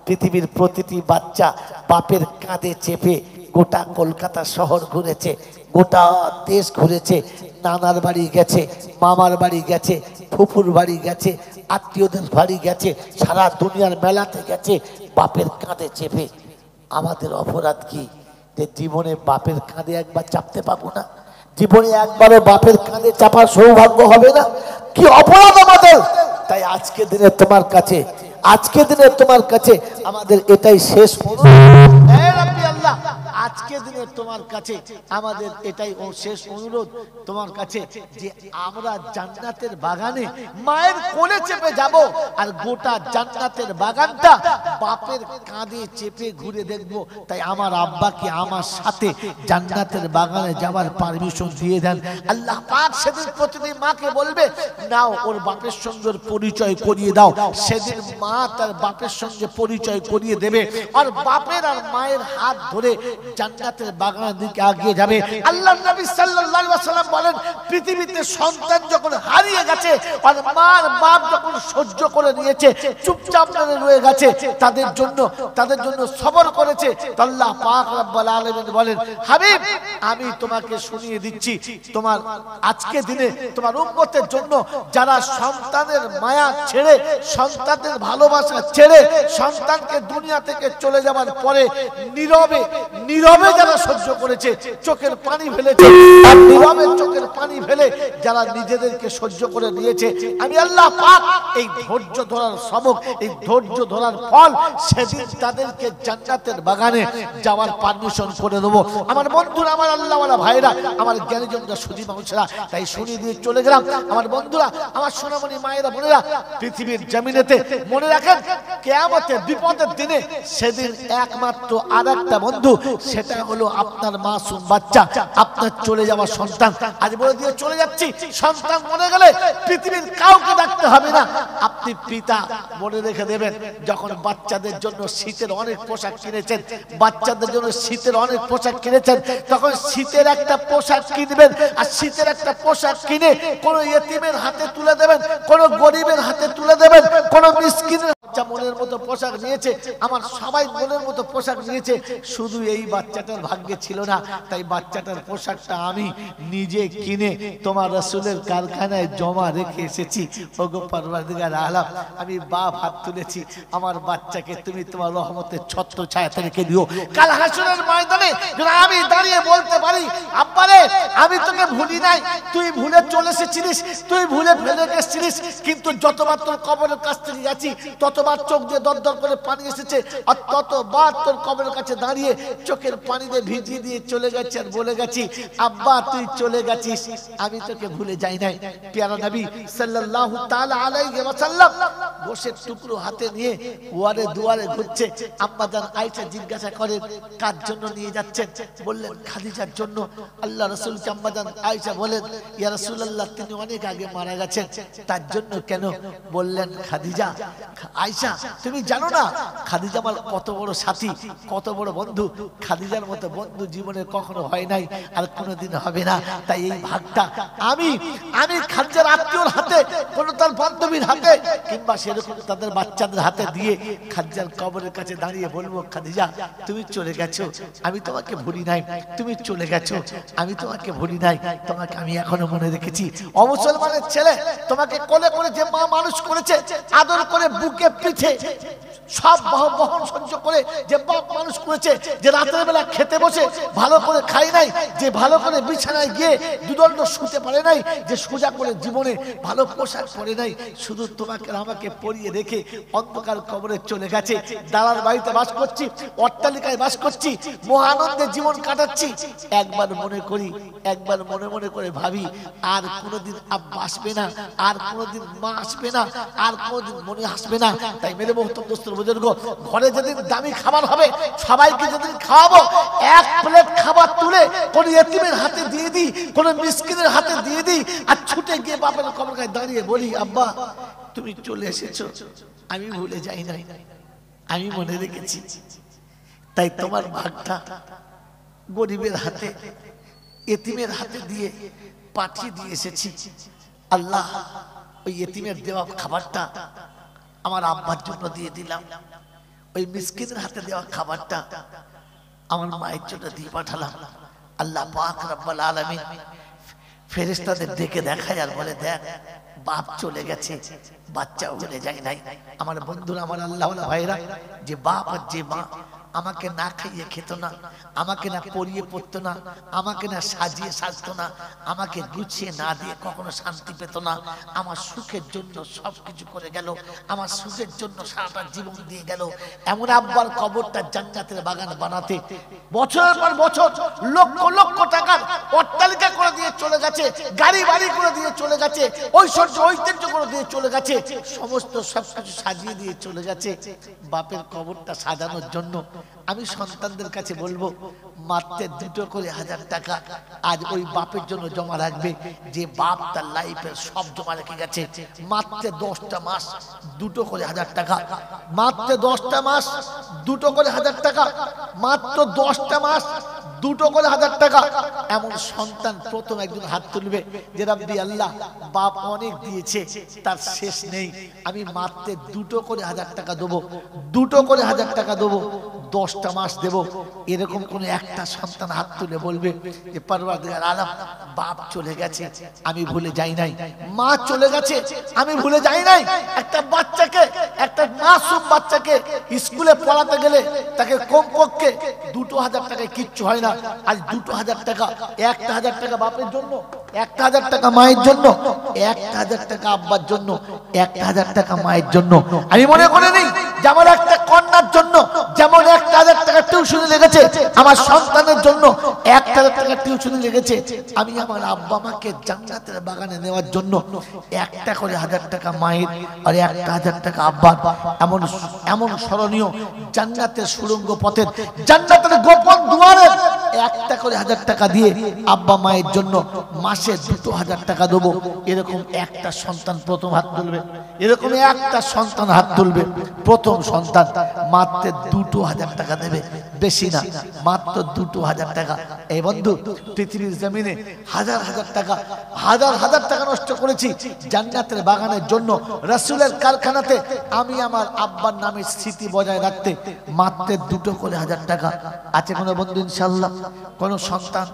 পৃথিবীর প্রতিটি বাচ্চা বাপের কাঁধে চেপে গোটা কলকাতা শহর ঘুরেছে, গোটা দেশ ঘুরেছে, নানার বাড়ি গেছে, মামার বাড়ি গেছে, ফুফুর বাড়ি গেছে, আত্মীয়দের বাড়ি গেছে, সারা দুনিয়ার মেলাতে গেছে বাপের কাঁধে চেপে। আমাদের অপরাধ কি যে জীবনে বাপের কাঁধে একবার চাপতে পাবো না? জীবনে একবারও বাপের কাঁধে চাপার সৌভাগ্য হবে না? কি অপরাধ আমাদের! তাই আজকে দিনে তোমার কাছে, আজকে দিনে তোমার কাছে আমাদের এটাই শেষ অনুরোধ। আজকে দিনে তোমার কাছে আমাদের এটাই শেষ অনুরোধ তোমার কাছে, যে আমরা জান্নাতের বাগানে মায়ের কোলে চেপে যাব, আর গোটা জান্নাতের বাগানটা বাপের কাঁধে চেপে ঘুরে দেখব। তাই আমার আব্বাকে আমার সাথে জান্নাতের বাগানে যাওয়ার পারমিশন দিয়ে দেন। আল্লাহ পাক সেদিন প্রতিদিন মাকে বলবে, নাও ওর বাপের সঙ্গে পরিচয় করিয়ে দাও। সেদিন মা তার বাপের সঙ্গে পরিচয় করিয়ে দেবে, আর বাপের আর মায়ের হাত ধরে জান্নাতের বাগানের দিকে আগিয়ে যাবে। আল্লাহর নবী সাল্লাল্লাহু আলাইহি ওয়াসাল্লাম বলেন, পৃথিবীতে সন্তান যখন হারিয়ে গেছে আর মার বাপ যখন সহ্য করে নিয়েছে, চুপচাপ করে রয়ে গেছে, তাদের জন্য সবর করেছে, আল্লাহ পাক রব্বুল আলামিন বলেন, হাবিব আমি তোমাকে শুনিয়ে দিচ্ছি, তোমার আজকে দিনে তোমার উম্মতের জন্য যারা সন্তানের মায়া ছেড়ে, সন্তানের ভালোবাসা ছেড়ে, সন্তানকে দুনিয়া থেকে চলে যাওয়ার পরে নীরবে নীরবে যারা সহ্য করেছে, চোখের পানি ফেলেছে, আর নীরবে চোখের পানি ফেলে যারা নিজেদেরকে সহ্য করে নিয়েছে, আমি আল্লাহ পাক এই ধৈর্য ধরার সবক, এই ধৈর্য ধরার ফল সেদিন তাদেরকে জান্নাতের বাগানে যাওয়ার পারমিশন করে দেবো। আমার বন্ধুরা, আমার আল্লাহওয়ালা ভাইরা, আমার জ্ঞানীজনরা, সুধী মানুষেরা, তাই শুনিয়ে দিয়ে চলে গেলাম। আমার বন্ধুরা, আমার সোনামণি মায়েরা, বোনেরা, পৃথিবীর জমিনেতে মনে রাখেন, কিয়ামতে বিপদের দিনে সেদিন একমাত্র আরেকটা বন্ধু, সেটা হলো আপনার মাসুম বাচ্চা, আপনার চলে যাওয়া সন্তান। আজ বলে দিয়ে চলে যাচ্ছি, সন্তান মরে গেলে পৃথিবীর কাউকে ডাকতে হবে না। আপনি পিতা মনে রেখে দেবেন, যখন বাচ্চাদের জন্য শীতের অনেক পোশাক কিনেছেন, বাচ্চাদের জন্য শীতের অনেক পোশাক কিনেছেন, তখন শীতের একটা পোশাক কিনবেন, আর শীতের একটা পোশাক কিনে কোন ইয়েতিমের হাতে তুলে দেবেন, কোন গরিবের হাতে তুলে দেবেন, কোন মিসকিনের বাচ্চা মনের মতো পোশাক নিয়েছে, আমার সবাই মনের মতো পোশাক নিয়েছে, শুধু এই বাচ্চাটার ভাগ্যে ছিল না, তাই বাচ্চাটার পোশাকটা আমি নিজে কিনে তোমার রাসূলের কারখানায় জমা রেখে এসেছি। ওগো পরওয়ারদিগার আলম, আমি বাপ হাত তুলেছি, আমার বাচ্চাকে তুমি তোমার রহমতের ছত্র ছায়াতে রেখে দিও। কাল হাসরের ময়দানে যেন আমি দাঁড়িয়ে বলতে পারি, আব্বারে আমি তোকে ভুলি নাই, তুই ভুলে চলে এসেছিলিস, তুই ভুলে ফেলে গেছিলিস, কিন্তু যতবার তোর কবরের কাছ থেকে গেছি ততবার চোখ দিয়ে দরদর করে পানি এসেছে, আর ততবার তোর কবরের কাছে দাঁড়িয়ে চোখের পানি দিয়ে ভিজিয়ে দিয়ে চলে গেছি, আর বলে গেছি, আব্বা তুই চলে গেছিস, আমি তোকে ভুলে যাই নাই। প্যারা নবী সাল্লাল্লাহু তাআলা আলাইহি ওয়াসাল্লাম গোশের টুকরো হাতে নিয়ে ওয়ারে দুয়ারে ঘুরছে। আম্মা জান আয়েশা জিজ্ঞাসা করে, কার জন্য নিয়ে যাচ্ছেন? বললেন খাদিজার জন্য। আল্লাহ রাসূলকে আম্মা জান আয়েশা বলেন, ইয়া রাসূলুল্লাহ তিনি অনেক আগে মারা গেছেন, তার জন্য কেন? বললেন খাদিজা, আয়েশা তুমি জানো না খাদিজা আমার কত বড় সাথী, কত বড় বন্ধু, খাদিজার মতো বন্ধু জীবনে কখনো হয় নাই, আর কোনোদিন হবে না। তাই এই ভাগটা আমি খাদিজার আত্মীয়র হাতে, কোন তার বান্ধবীর হাতে, কিংবা সেরকম তাদের বাচ্চাদের হাতে দিয়ে খাদিজার কবরের কাছে দাঁড়িয়ে বলবো, খাদিজা তুমি চলে গেছো, আমি তোমাকে ভুলি নাই, তুমি চলে গেছো, আমি তোমাকে ভুলি নাই, তোমাকে আমি এখনো মনে রেখেছি। অমুসলমানের ছেলে, তোমাকে কোলে করে যে মা মানুষ করেছে, আদর করে বুকে পিঠে সব বহন সহ্য করে যে বাপ মানুষ করেছে, যে রাতের বেলা খেতে বসে ভালো করে খাই নাই, যে ভালো করে বিছানায় গিয়ে দুদণ্ড শুতে পারে নাই, যে সোজা করে জীবনে ভালো পোশাক পরে নাই, শুধু তোমাকে আমাকে পরিয়ে রেখে অন্ধকার কবরে চলে গেছে। দালার বাড়িতে বাস করছি, অট্টালিকায় বাস করছি, মহানন্দে জীবন কাটাচ্ছি। একবার মনে করি, একবার মনে মনে করে ভাবি, আর কোনোদিন আব্বা আসবে না, আর কোনোদিন মা আসবে না, আর কোনোদিন মনে আসবে না। তাই মেরে মোহতম দোস্ত বুজুর্গ, ঘরে যেদিন দামি খাবার হবে, সবাইকে যেদিন খাওয়াবো, এক প্লেট খাবার তুলে কোন ইয়েতিমের হাতে দিয়ে দিই, কোন মিসকিনের হাতে দিয়ে দিই, আর ছুটে গিয়ে বাপের কবরগায় দাঁড়িয়ে বলি, আব্বা তুমি চলে এসেছো, আমি ভুলে যাই নাই, আমি মনে রেখেছি। তাই তোমার ভাগটা গরিবের হাতে, ইয়েতিমের হাতে দিয়ে পাঠিয়ে দিয়ে এসেছি। আল্লাহ ওই ইয়েতিমের দেওয়া খাবারটা আমার আব্বার জন্য দিয়ে দিলাম, ওই মিসকিনের হাতে দেওয়া খাবারটা আমার মায়ের জন্য দিয়ে পাঠালাম। আল্লাহ পাক রব্বুল আলামিন ফেরেশতাদের ডেকে দেখায় আর বলে, দেখ বাপ চলে গেছে, বাচ্চাও ভুলে যায় নাই। আমার বন্ধুরা, আমার আল্লাহওয়ালা ভাইরা, যে বাপ আর যে মা আমাকে না খাইয়ে খেত না, আমাকে না পরিয়ে পড়তো না, আমাকে না সাজিয়ে সাজতো না, আমাকে গুছিয়ে না দিয়ে কখনো শান্তি পেত না, আমার সুখের জন্য সবকিছু করে গেল, আমার সুখের জন্য সারাটা জীবন দিয়ে গেল, এমন আব্বার কবরটা জান্নাতের বাগান বানাতে বছরের পর বছর লক্ষ লক্ষ টাকার অট্টালিকা করে দিয়ে চলে গেছে, গাড়ি বাড়ি করে দিয়ে চলে গেছে, ঐশ্বর্য ঐতিহ্য করে দিয়ে চলে গেছে, সমস্ত সবকিছু সাজিয়ে দিয়ে চলে গেছে। বাপের কবরটা সাজানোর জন্য আমি সন্তানদের কাছে বলবো, মাত্র 2 করে 1000 টাকা আজ ওই বাপের জন্য জমা রাখবে, যে বাপ তার লাইফের সব জমা রেখে গেছে। মাত্র 10টা মাস 2 করে 1000 টাকা, মাত্র 10টা মাস 2 করে 1000 টাকা, মাত্র 10টা মাস 2 করে 1000 টাকা। এমন সন্তান প্রথম একজন হাত তুলবে যে রাব্বি আল্লাহ, বাপ অনেক দিয়েছে, তার শেষ নেই, আমি মাত্র 2 করে 1000 টাকা দেবো, 2 করে 1000 টাকা দেবো, 10টা মাস দেব। এরকম কোন একটা সন্তান হাত তুলে বলবে যে পরওয়ারদিগার আলম, বাপ চলে গেছে, আমি ভুলে যাই নাই, মা চলে গেছে, আমি ভুলে যাই নাই। একটা বাচ্চাকে, একটা মাসুম বাচ্চাকে স্কুলে পড়াতে গেলে তাকে কমপক্ষে 2 2000 টাকায় কিচ্ছু হয় না। আজ 2000 টাকা, 1000 টাকা বাপের জন্য, 1000 টাকা মায়ের জন্য, 1000 টাকা আব্বার জন্য, 1000 টাকা মায়ের জন্য। আমি মনে করে নেই যে আমার একটা কন্যার জন্য যেমন 1000 টাকা টিউশনি লেগেছে, আমার সন্তানের জন্য 1000 টাকা টিউশনি লেগেছে। আমি আমার আব্বা মাকে জান্নাতের বাগানে নেওয়ার জন্য একটা করে 1000 টাকা মায়ের আর 1000 টাকা আব্বার। এমন এমন স্মরণীয় জান্নাতের সুড়ঙ্গ পথের, জান্নাতের গোপন দুয়ারের একটা করে 1000 টাকা দিয়ে আব্বা মায়ের জন্য মাসে 2000 টাকা দেবো। এরকম একটা সন্তান প্রথম হাত তুলবে, এরকম একটা সন্তান হাত তুলবে, প্রথম সন্তান মাত্র 2000 টাকা দেবে, বেশি না, মাত্র 2000 টাকা। এই বন্ধু, পৃথিবীর জমিনে হাজার হাজার টাকা, হাজার হাজার টাকা নষ্ট করেছি জান্নাতের বাগানের জন্য, রাসূলের কারখানাতে আমি আমার আব্বার নামের স্মৃতি বজায় রাখতে মাত্র 2 করে 1000 টাকা। আছে কোনো বন্ধু ইনশাআল্লাহ? কোনো সন্তান,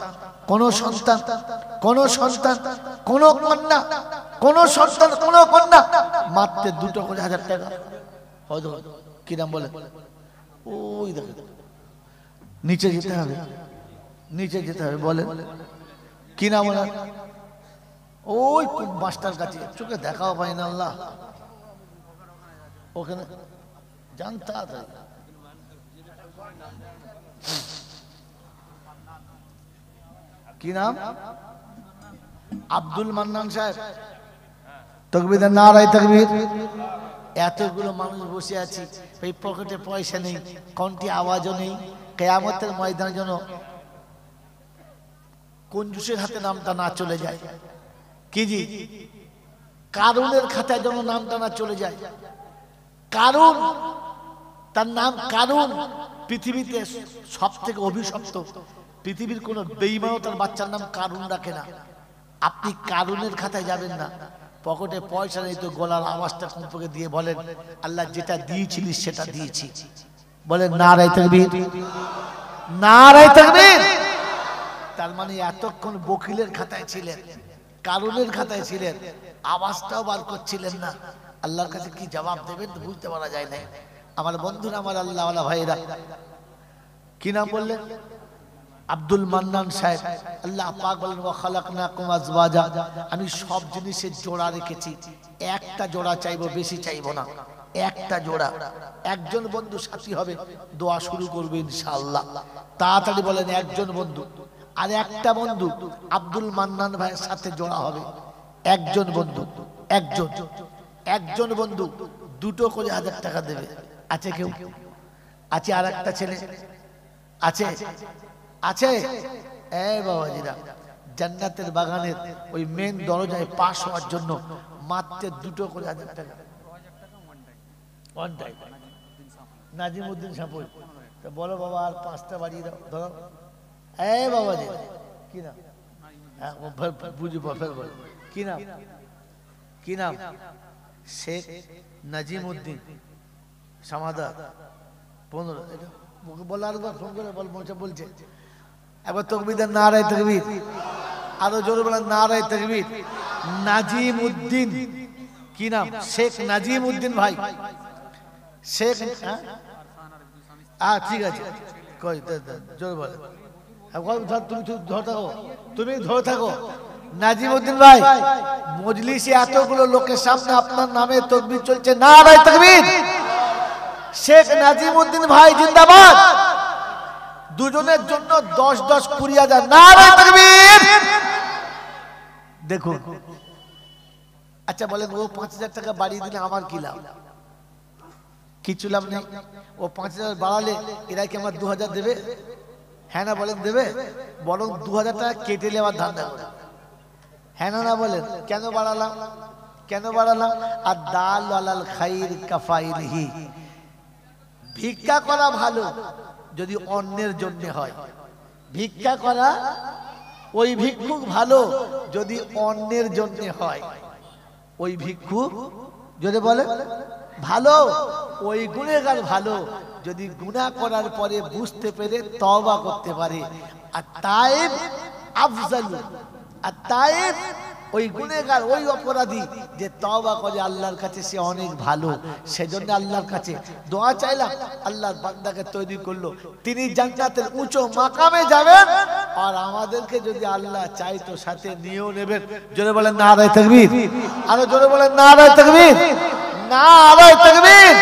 কোনো সন্তান, কোনো সন্তান, কোনো কন্যা, কোনো সন্তান, কোনো কন্যা মাত্র 2 করে 1000 টাকা? হয়তো কি নাম বলে? ওই দেখো নিচে যেতে হবে, নিচে যেতে হবে, বলে কি নাম ওনার? ওই মাস্টার কাছে, চোখে দেখাও পাই না আল্লাহ, ওখানে জানতে হবে। কি নাম? আব্দুল মান্নান সাহেব। তাকবীর, নারায়ে তাকবীর। এতগুলো মানুষ বসে আছি, এই পকেটে পয়সা নেই, কোনটি আওয়াজও নেই। কিয়ামতের ময়দানে যেন কঞ্জুসের হাতে নামটা না চলে যায়। কি জি? কারুনের খাতায় যেন নামটা না চলে যায়। কারুন, তার নাম কারুন, পৃথিবীতে সব থেকে অভিশপ্ত। পৃথিবীর কোন বেঈমানও তার বাচ্চার নাম কারুন রাখে না। আপনি কারুনের খাতায় যাবেন না। পকেটে পয়সা নেই তো গলার আওয়াজটা কম্পকে দিয়ে বলেন, আল্লাহ যেটা দিয়েছিলিস সেটা দিয়েছি। বলেন নারায়ে তাকবীর, নারায়ে তাকবীর। তার মানে এতক্ষণ বকিলের খাতায় ছিলেন, কারুনের খাতায় ছিলেন, আওয়াজটাও বার করছিলেন না। আল্লাহর কাছে কি জবাব দেবেন তো বুঝতে পারা যায় না। আমার বন্ধুরা, আমার আল্লাহওয়ালা ভাইরা, কি নাম বললেন? আব্দুল মান্নান সাহেব। আল্লাহ পাক বলেন ওয়া খালাকনাকুম আজওয়াজা, আমি সব জিনিসের জোড়া রেখেছি, একটা জোড়া চাইবো, বেশি চাইবো না, একটা জোড়া। একজন বন্ধু সাথী হবে, দোয়া শুরু করবে ইনশাআল্লাহ। তাড়াতাড়ি বলেন একজন বন্ধু। আর একটা বন্ধু আব্দুল মান্নান ভাইয়ের সাথে জোড়া হবে, একজন বন্ধু, একজন, একজন বন্ধু 2 করে 1000 টাকা দেবে। আছে কেউ? আছে আর একটা ছেলে? আছে? আছে? এই বাবাজিরা, জান্নাতের বাগানের ওই মেন দরজায় পাস হওয়ার জন্য মাত্র 2 করে 1000 টাকা। One time Nazimuddin সাপুর। তো বলো বাবা, আর 5টা বাড়িয়ে দাও, ধরো। এই বাবাজি, কি নাম? বুঝি ফের বল, কি নাম? কি নাম? শেখ নাজিমউদ্দিন সামাদা। 15 এটা মুখে বলা, আর ফোন করে বল, বলছে একবার তাকবীর, নারায়ে তাকবীর। আরো জোরে বলেন নারায়ে তাকবীর। নাজিমউদ্দিন, কি নাম? শেখ নাজিমউদ্দিন ভাই। শেখ, ঠিক আছে, কই জোরে বলেন। তুমি ধরে থাকো, তুমি ধরে থাকো। নাজিমউদ্দিন ভাই, মজলিসে এতগুলো লোকের সামনে আপনার নামে তাকবীর চলছে, নারায়ে তাকবীর। শেখ নাজিমউদ্দিন ভাই জিন্দাবাদ। দুজনের জন্য 10-10, 20,000, নারায়ে তাকবীর। দেখুন, আচ্ছা বলেন, ও 5,000 টাকা বাড়িয়ে দিলে আমার কি লাভ? কিছু লাভ নেই। ও 5,000 বাড়ালে এরা কি আমার 2,000 দেবে? হ্যাঁ না বলেন, দেবে? বরং 2,000 টাকা কেটে নেওয়ার ধান্দা করে। হ্যাঁ না বলেন? কেন বাড়ালাম? কেন বাড়ালাম? আর দাল আলাল খাইর কাফাইলিহি, ভিক্ষা করা ভালো যদি অন্যের জন্য হয়। ভিক্ষা করা, ওই ভিক্ষুক ভালো যদি অন্যের জন্য হয়। ওই ভিক্ষুক যদি বলে ভালো, ওই গুণেগার ভালো যদি গুনাহ করার পরে বুঝতে পেরে তওবা করতে পারে। আর তায়েব আফজালু, আর তায়েব ওই গুনেগার ওই অপরাধী যে তওবা করে আল্লাহর কাছে সে অনেক ভালো, সেজন্য আল্লাহর কাছে দোয়া চাইলাম, আল্লাহর বান্দাকে তৈরি করলো, তিনি জান্নাতের উঁচু মাকামে যাবেন, আর আমাদেরকে যদি আল্লাহ চাইতো সাথে নিয়েও নেবেন। জোরে বলেন নারায়ে তাকবীর, আরো জোরে বলেন নারায়ে তাকবীর, নারায়ে তাকবীর।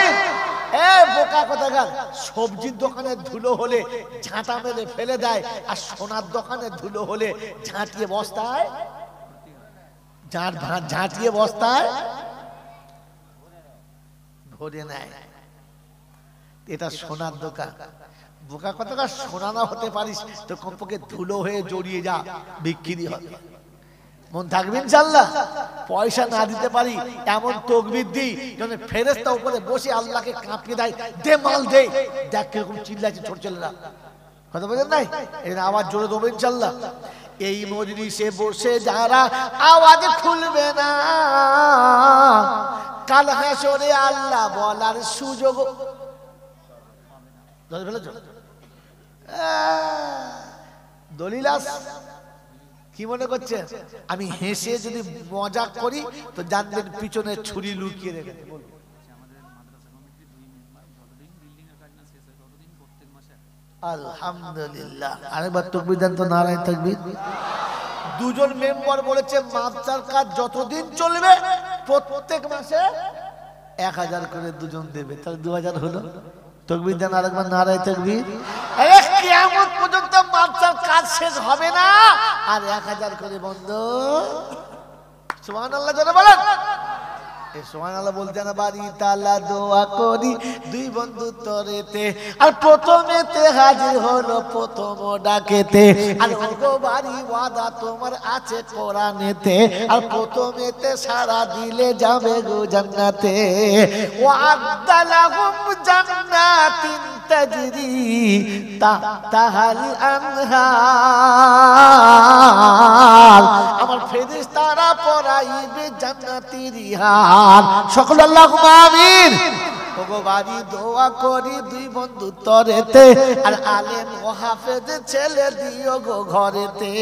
এ বোকা কোথাকার, সবজির দোকানের ধুলো হলে ঝাঁটা মেরে ফেলে দেয়, আর সোনার দোকানের ধুলো হলে ঝাঁটিয়ে বস্তায় ঝাঁটিয়ে বস্তায় ভরে নেয়। এটা সোনার দোকান। বোকা কোথাকার, সোনা না হতে পারিস তো কমপক্ষে ধুলো হয়ে জড়িয়ে যা, বিক্রি হবে। মন থাকবে ইনশাআল্লাহ। পয়সা না দিতে পারি এমন তাকবীর দিই যেন ফেরেশতা উপরে বসে আল্লাহকে কাঁপিয়ে দেয়, দে মাল দে। দেখ কিরকম চিল্লাচ্ছে ছোট ছেলেরা, কথা বলেন নাই? এর আওয়াজ জোরে দেবো ইনশাআল্লাহ। এই মজলিসে বসে যারা আওয়াজ খুলবে না, কাল হাসরে আল্লাহ বলার সুযোগ দলিলাস। কি মনে করছে আমি হেসে যদি মজা করি তো জানবেন পিছনে ছুরি লুকিয়ে রেখেছে? আলহামদুলিল্লাহ। আরেকবার তাকবীর দেন তো, নারায়ে তাকবীর। দুজন মেম্বার বলেছে মাদ্রাসার কাজ যতদিন চলবে প্রত্যেক মাসে 1000 করে দুজন দেবে, তাহলে 2000 হলো। তাকবীর দেন আরেকবার, নারায়ে তাকবীর। আরে কিয়ামত পর্যন্ত মাদ্রাসার কাজ শেষ হবে না, আর 1000 করে বন্ধ। সুবহানাল্লাহ জোরে বলেন। সুবহানাল্লাহ বলতে না বাড়ি তালা দোয়া করি দুই বন্ধু তরেতে, আর প্রথমেতে হাজির হলো প্রথম ডাকেতে, আর ওগো বাড়ি ওয়াদা তোমার আছে কোরআনেতে, আর প্রথমেতে সারা দিলে যাবে গো জান্নাতে। ওয়া'আদ্দা লাহুম জান্নাতিন তাজরি তাহতাহাল আনহার, আমার ফেরেশতারা পরাইবে জান্নাতের ইহার। সকল আল্লাহুম্মা আমিন। ওগো বাড়ি দোয়া করি দুই বন্ধু তরেতে, আর আলেম ও হাফেজ ছেলে দিও গো ঘরেতে,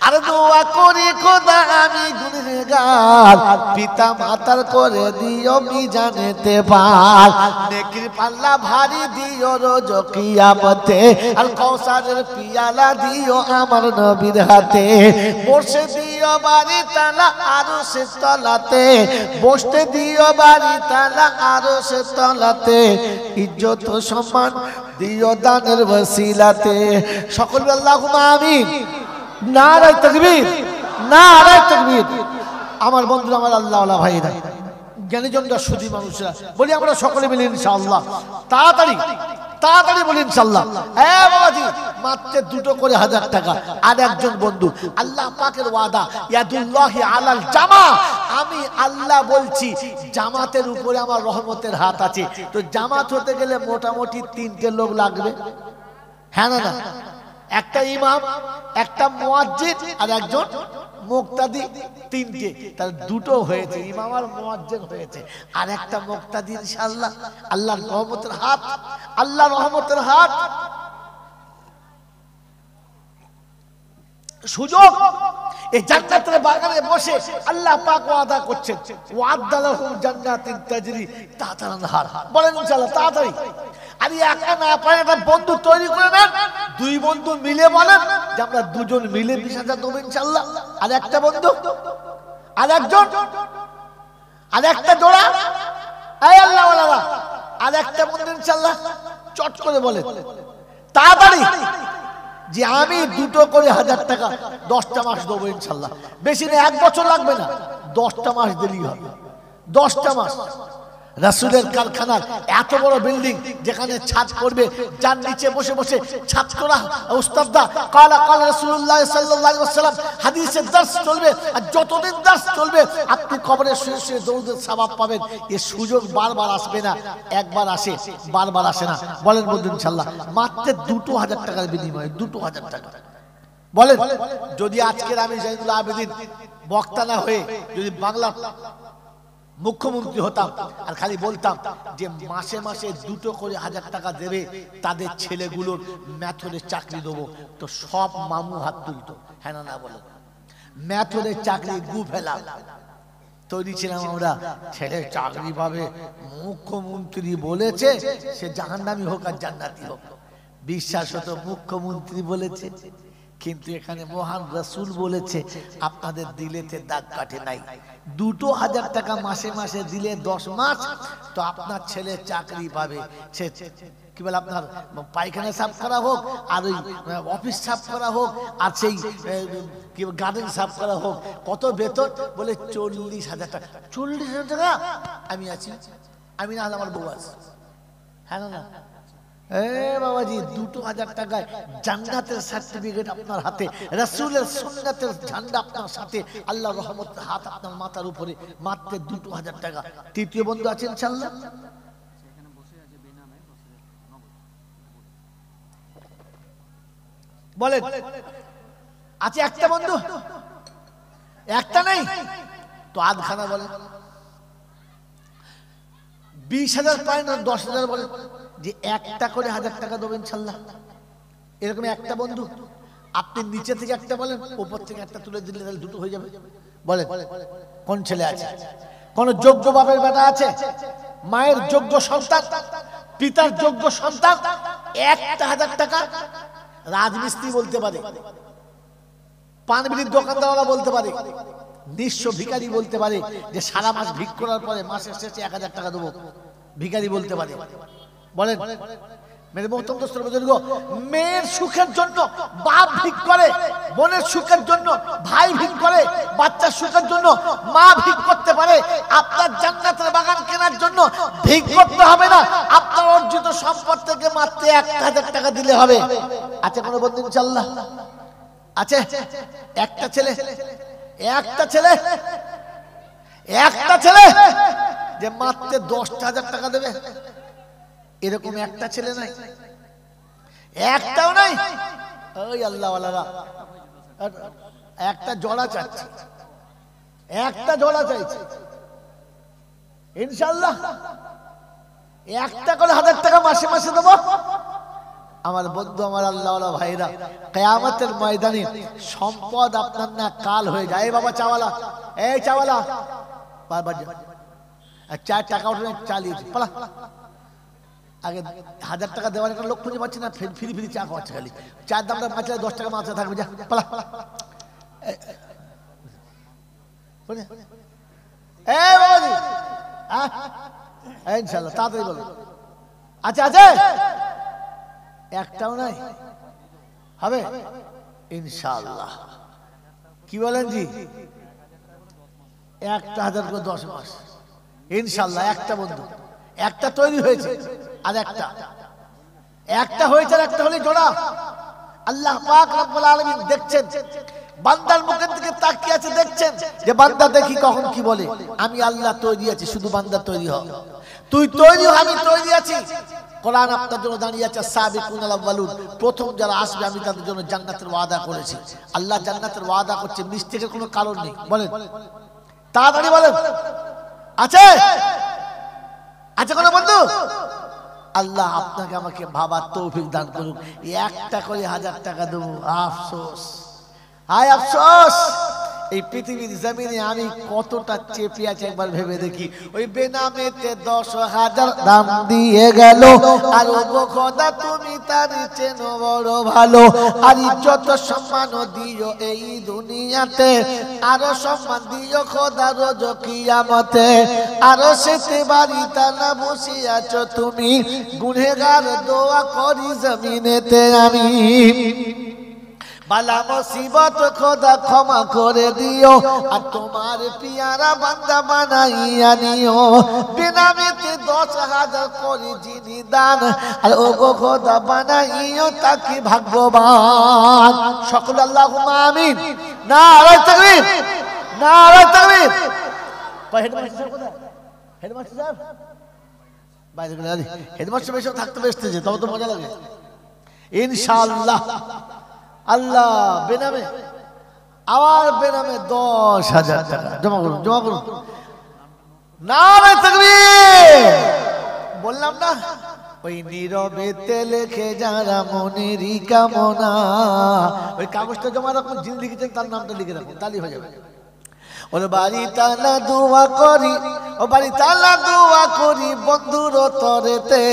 আর দোয়া করি খোদা আমি গুনাহগার, পিতা মাতার করে দিও মিজানেতে পার, নেকির পাল্লা ভারী দিও রোজ কিয়ামতে, আর কৌসারের পিয়ালা দিও আমার নবীর হাতে, বসে দিও বাড়ি তালা আরশের তলাতে, বসতে দিও বাড়ি তালা আরশের তলাতে, ইজ্জত ও সম্মান দিও দানের ওসিলাতে। সকল আল্লাহুম্মা আমিন। নারায়ে তাকবীর, নারায়ে তাকবীর। আমার বন্ধুরা, আমার আল্লাহওয়ালা ভাইরা, জ্ঞানীজনরা, সুধী মানুষরা, বলি আমরা সকলে মিলে ইনশাআল্লাহ তাড়াতাড়ি তাড়াতাড়ি বলি ইনশাআল্লাহ। হ্যাঁ বাবাজি, মাত্র 2 করে 1000 টাকা। আর একজন বন্ধু, আল্লাহ পাকের ওয়াদা ইয়াদুল্লাহি আলাল জামা, আমি আল্লাহ বলছি জামাতের উপরে আমার রহমতের হাত আছে। তো জামাত হতে গেলে মোটামুটি 3টে লোক লাগবে, হ্যাঁ না? একটা ইমাম, একটা মুয়াজ্জিন, আর একজন মুক্তাদি, 3টে। তার 2টো হয়েছে, ইমাম আর মুয়াজ্জিন হয়েছে, আর একটা মুক্তাদি ইনশাআল্লাহ। আল্লাহর রহমতের হাত, আল্লাহর রহমতের হাত। সুযোগ এই জান্নাতের বাগানে বসে আল্লাহ পাক ওয়াদা করছেন, ওয়া'আদ্দা লাহুম জান্নাতিন তাজরি তাহতাল আনহার। বলেন ইনশাআল্লাহ তাড়াতাড়ি। আর একা না পারে একটা বন্ধু তৈরি করে নেন, 2 বন্ধু মিলে বলেন যে আমরা 2জন মিলে 20,000 দেব ইনশাআল্লাহ। আর একটা বন্ধু, আর একজন, আর একটা জোড়া, এই আল্লাহ ওয়ালারা, আর একটা বন্ধু ইনশাআল্লাহ চট করে বলেন তাড়াতাড়ি যে আমি 2টো করে 1000 টাকা 10টা মাস দেবো ইনশাআল্লাহ। বেশি না, 1 বছর লাগবে না, 10টা মাস দিলেই হবে। 10টা মাস। রাসূলের কারখানার এত বড় বিল্ডিং, যেখানে ছাদ করবে, যার নিচে বসে বসে ছাত্ররা, উস্তাদরা কালা কালা রাসূলুল্লাহ সাল্লাল্লাহু আলাইহি ওয়াসাল্লাম হাদিসের দর্স চলবে, আর যতদিন দর্স চলবে আপনি কবরে শুয়ে শুয়ে দরুদের সওয়াব পাবেন। এই সুযোগ বারবার আসবে না, একবার আসে, বারবার আসে না। বলেন বন্ধু ইনশাআল্লাহ মাত্র 2,000 টাকার বিনিময়ে 2,000 টাকা। বলেন, যদি আজকের আমি জাইনুল আবেদিন বক্তা না হয়ে যদি বাংলা মুখ্যমন্ত্রী হতাম, আর খালি বলতাম যে মাসে মাসে 2টো করে 1000 টাকা দেবে, তাদের ছেলেগুলোর ম্যাথরের চাকরি দেবো, তো সব মামু হাত তুলতো, হ্যাঁ না বলো? ম্যাথরের চাকরি গু ফেলাম, তৈরি ছিলাম আমরা, ছেলে চাকরি পাবে, মুখ্যমন্ত্রী বলেছে, সে জাহান্নামী হোক আর জান্নাতি হোক। বিশ্বাস হতো মুখ্যমন্ত্রী বলেছে, কিন্তু এখানে মহান রাসূল বলেছে আপনাদের দিলেতে দাগ কাটে নাই। 2000 টাকা মাসে মাসে দিলে 10 মাস তো আপনার ছেলে চাকরি পাবে। সে কি বলে আপনার পায়খানা সাফ করা হোক, আর ওই অফিস সাফ করা হোক, আর সেই কি গার্ডেন সাফ করা হোক, কত বেতন বলে 40,000 টাকা। 40,000 টাকা আমি আছি, আমি না হলে আমার বউ আছে। হ্যাঁ না, বাবাজি 2000 টাকায় জান্নাতের সার্টিফিকেট আপনার হাতে, রাসূলের সুন্নাতের ঝান্ডা আপনার সাথে, আল্লাহর রহমতের হাত আপনার মাথার উপরে, মাত্র 2000 টাকা। তৃতীয় বন্ধু আছে ইনশাআল্লাহ? বলেন আছে একটা বন্ধু? একটা নেই তো আধখানা বলেন। 20,000 পায় না 10,000 বলেন, যে একটা করে 1000 টাকা দেবেন ইনশাআল্লাহ। এরকম একটা বন্ধু, আপনি নিচে থেকে একটা বলেন, উপর থেকে একটা তুলে দিলে তাহলে দুটো হয়ে যাবে। বলেন কোন ছেলে আছে? কোন যোগ্য বাপের বেটা আছে? মায়ের যোগ্য সন্তান, পিতার যোগ্য সন্তান, একটা 1000 টাকা। রাজমিস্ত্রি বলতে পারে, পানবিড়ির দোকানদাররা বলতে পারে, নিঃস্ব ভিখারি বলতে পারে যে সারা মাস ভিক করার পরে মাসের শেষে 1000 টাকা দেবো, ভিখারি বলতে পারে। বলেন মেরে মোহতরম দোস্তর বুজুর্গ, মেয়ের সুখের জন্য বাপ ভিক করে, বোনের সুখের জন্য ভাই ভিক করে, বাচ্চার সুখের জন্য মা ভিক করতে পারে। আপনার জান্নাতের বাগান কেনার জন্য ভিক করতে হবে না, আপনার অর্জিত সম্পদ থেকে মাত্র 1000 টাকা দিলে হবে। আছে কোনো বন্ধু ইনশাআল্লাহ? আছে একটা ছেলে, একটা ছেলে, একটা ছেলে যে মাত্র 10,000 টাকা দেবে, এরকম একটা ছেলে নাই, একটাও নাই। ওই আল্লাহ ওয়ালারা একটা জোড়া চাচ্ছে, একটা জোড়া চাইছে ইনশাআল্লাহ। একটা করে 1000 টাকা মাসে মাসে দেবো। আমার বন্ধু, আমার আল্লাহ ওয়ালা ভাইরা, কিয়ামতের ময়দানে সম্পদ আপনার না কাল হয়ে যায়। বাবা চাওয়ালা, এই চাওয়ালা, বারবার আর 4 টাকা উঠে চালিয়েছে পালা। আগে 1000 টাকা দেওয়ার একটা লোক খুঁজে পাচ্ছি না, ফ্রি ফ্রি চা খাওয়াচ্ছে খালি। চার দামটা বাঁচলে 10 টাকা মাথা থাকবে, যা পালা পালা। ইনশাআল্লাহ তাড়াতাড়ি বলো। আচ্ছা আছে একটাও নাই, হবে ইনশাআল্লাহ। কি বলেন জি? একটা 1000 করে 10 মাস ইনশাআল্লাহ। একটা বন্ধু, একটা তৈরি হয়েছে, আর একটা হয়েছে, আর একটা হলে জোড়া। আল্লাহ পাক রব্বুল আলামিন দেখছেন, বান্দার মুখের দিকে তাকিয়ে আছে, দেখছেন যে বান্দা দেখি কখন কি বলে। আমি আল্লাহ তৈরি আছি, শুধু বান্দা তৈরি হ। তুই তৈরি হ, আমি তৈরি আছি। কোরআন আপনার জন্য দাঁড়িয়ে আছে, সাবিকুনাল আউয়ালুন, প্রথম যারা আসবে আমি তাদের জন্য জান্নাতের ওয়াদা করেছি। আল্লাহ জান্নাতের ওয়াদা করছে, মিস্টেকের কোনো কারণ নেই। বলেন তাড়াতাড়ি বলেন। আছে আছে কোনো বন্ধু? আল্লাহ আপনাকে আমাকে ভাবার তৌফিক দান করুন। একটা করে 1000 টাকা দেবো, আফসোস, হায় আফসোস। এই পৃথিবীর জমিনে আমি কতটা চেপে আছি একবার ভেবে দেখি। ওই বেনামেতে 10,000 দাম দিয়ে গেল, আর ও খোদা তুমি তার চেনো বড় ভালো। আর যত সম্মান দিও এই দুনিয়াতে, আরো সম্মান দিও খোদা রোজ কিয়ামতে। আরো সেতে বাড়ি তালা বসে আছো তুমি, গুনেহগার দোয়া করি জমিনেতে আমি। বালা মুসিবত খোদা ক্ষমা করে দিও, আর তোমার পিয়ারা বান্দা বানাইয়া নিও। বেনামেতে 10,000 করে যিনি দান, আর ও গো খোদা বানাইও তাকে ভাগ্যবান। সকল আল্লাহুম্মা আমিন। নারায়ে তাকবীর, নারায়ে তাকবীর। হেডমাস্টার সাহেব কোথায়? হেডমাস্টার সাহেব বাইরে গেলে, হেডমাস্টার বেশি থাকতে বেসতেছে, তবে তো মজা লাগে ইনশাআল্লাহ। আল্লাহ বেনামে, আবার বেনামে 10,000 টাকা জমা করুন, জমা করুন। নারায়ে তাকবীর। বললাম না ওই নীরবেতে লেখে যারা মনেরই কামনা, ওই কাগজটা জমা রাখুন, যিনি লিখেছেন তার নামটা লিখে রাখুন, তাহলেই হয়ে যাবে। ওর বাড়ি তালা দোয়া করি, ও বাড়ি তালা দোয়া করি বন্ধুর তরেতে,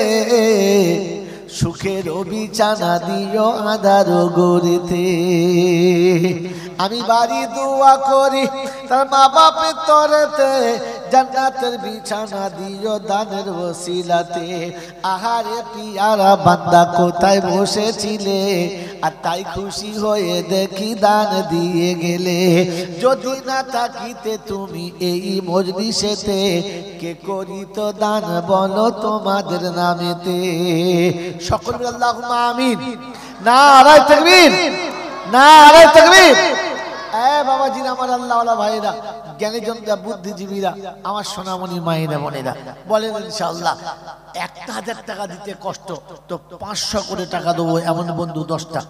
সুখের বিছানা দিও আধার গড়িতে। আমি বাড়ি দোয়া করি তার মা বাপের তরেতে, জান্নাতের বিছানা দিও দানের ওসিলাতে। আহারে পিয়ারা বান্দা কোথায় বসেছিলে, আর তাই খুশি হয়ে দেখি দান দিয়ে গেলে। যদি না থাকিতে তুমি এই মজলিসেতে, কে করিত দান বলো তোমাদের নামেতে। সকল আল্লাহুম্মা আমিন। নারায়ে তাকবীর, নারায়ে তাকবীর। বাবাজিরা, আমার আল্লাহওয়ালা ভাইরা, জ্ঞানীজনরা, বুদ্ধিজীবীরা, আমার সোনামণি মায়েরা বোনেরা, বলেন ইনশাআল্লাহ 1000 টাকা দিতে কষ্ট, তো 500 করে টাকা দেবো এমন বন্ধু 10টা,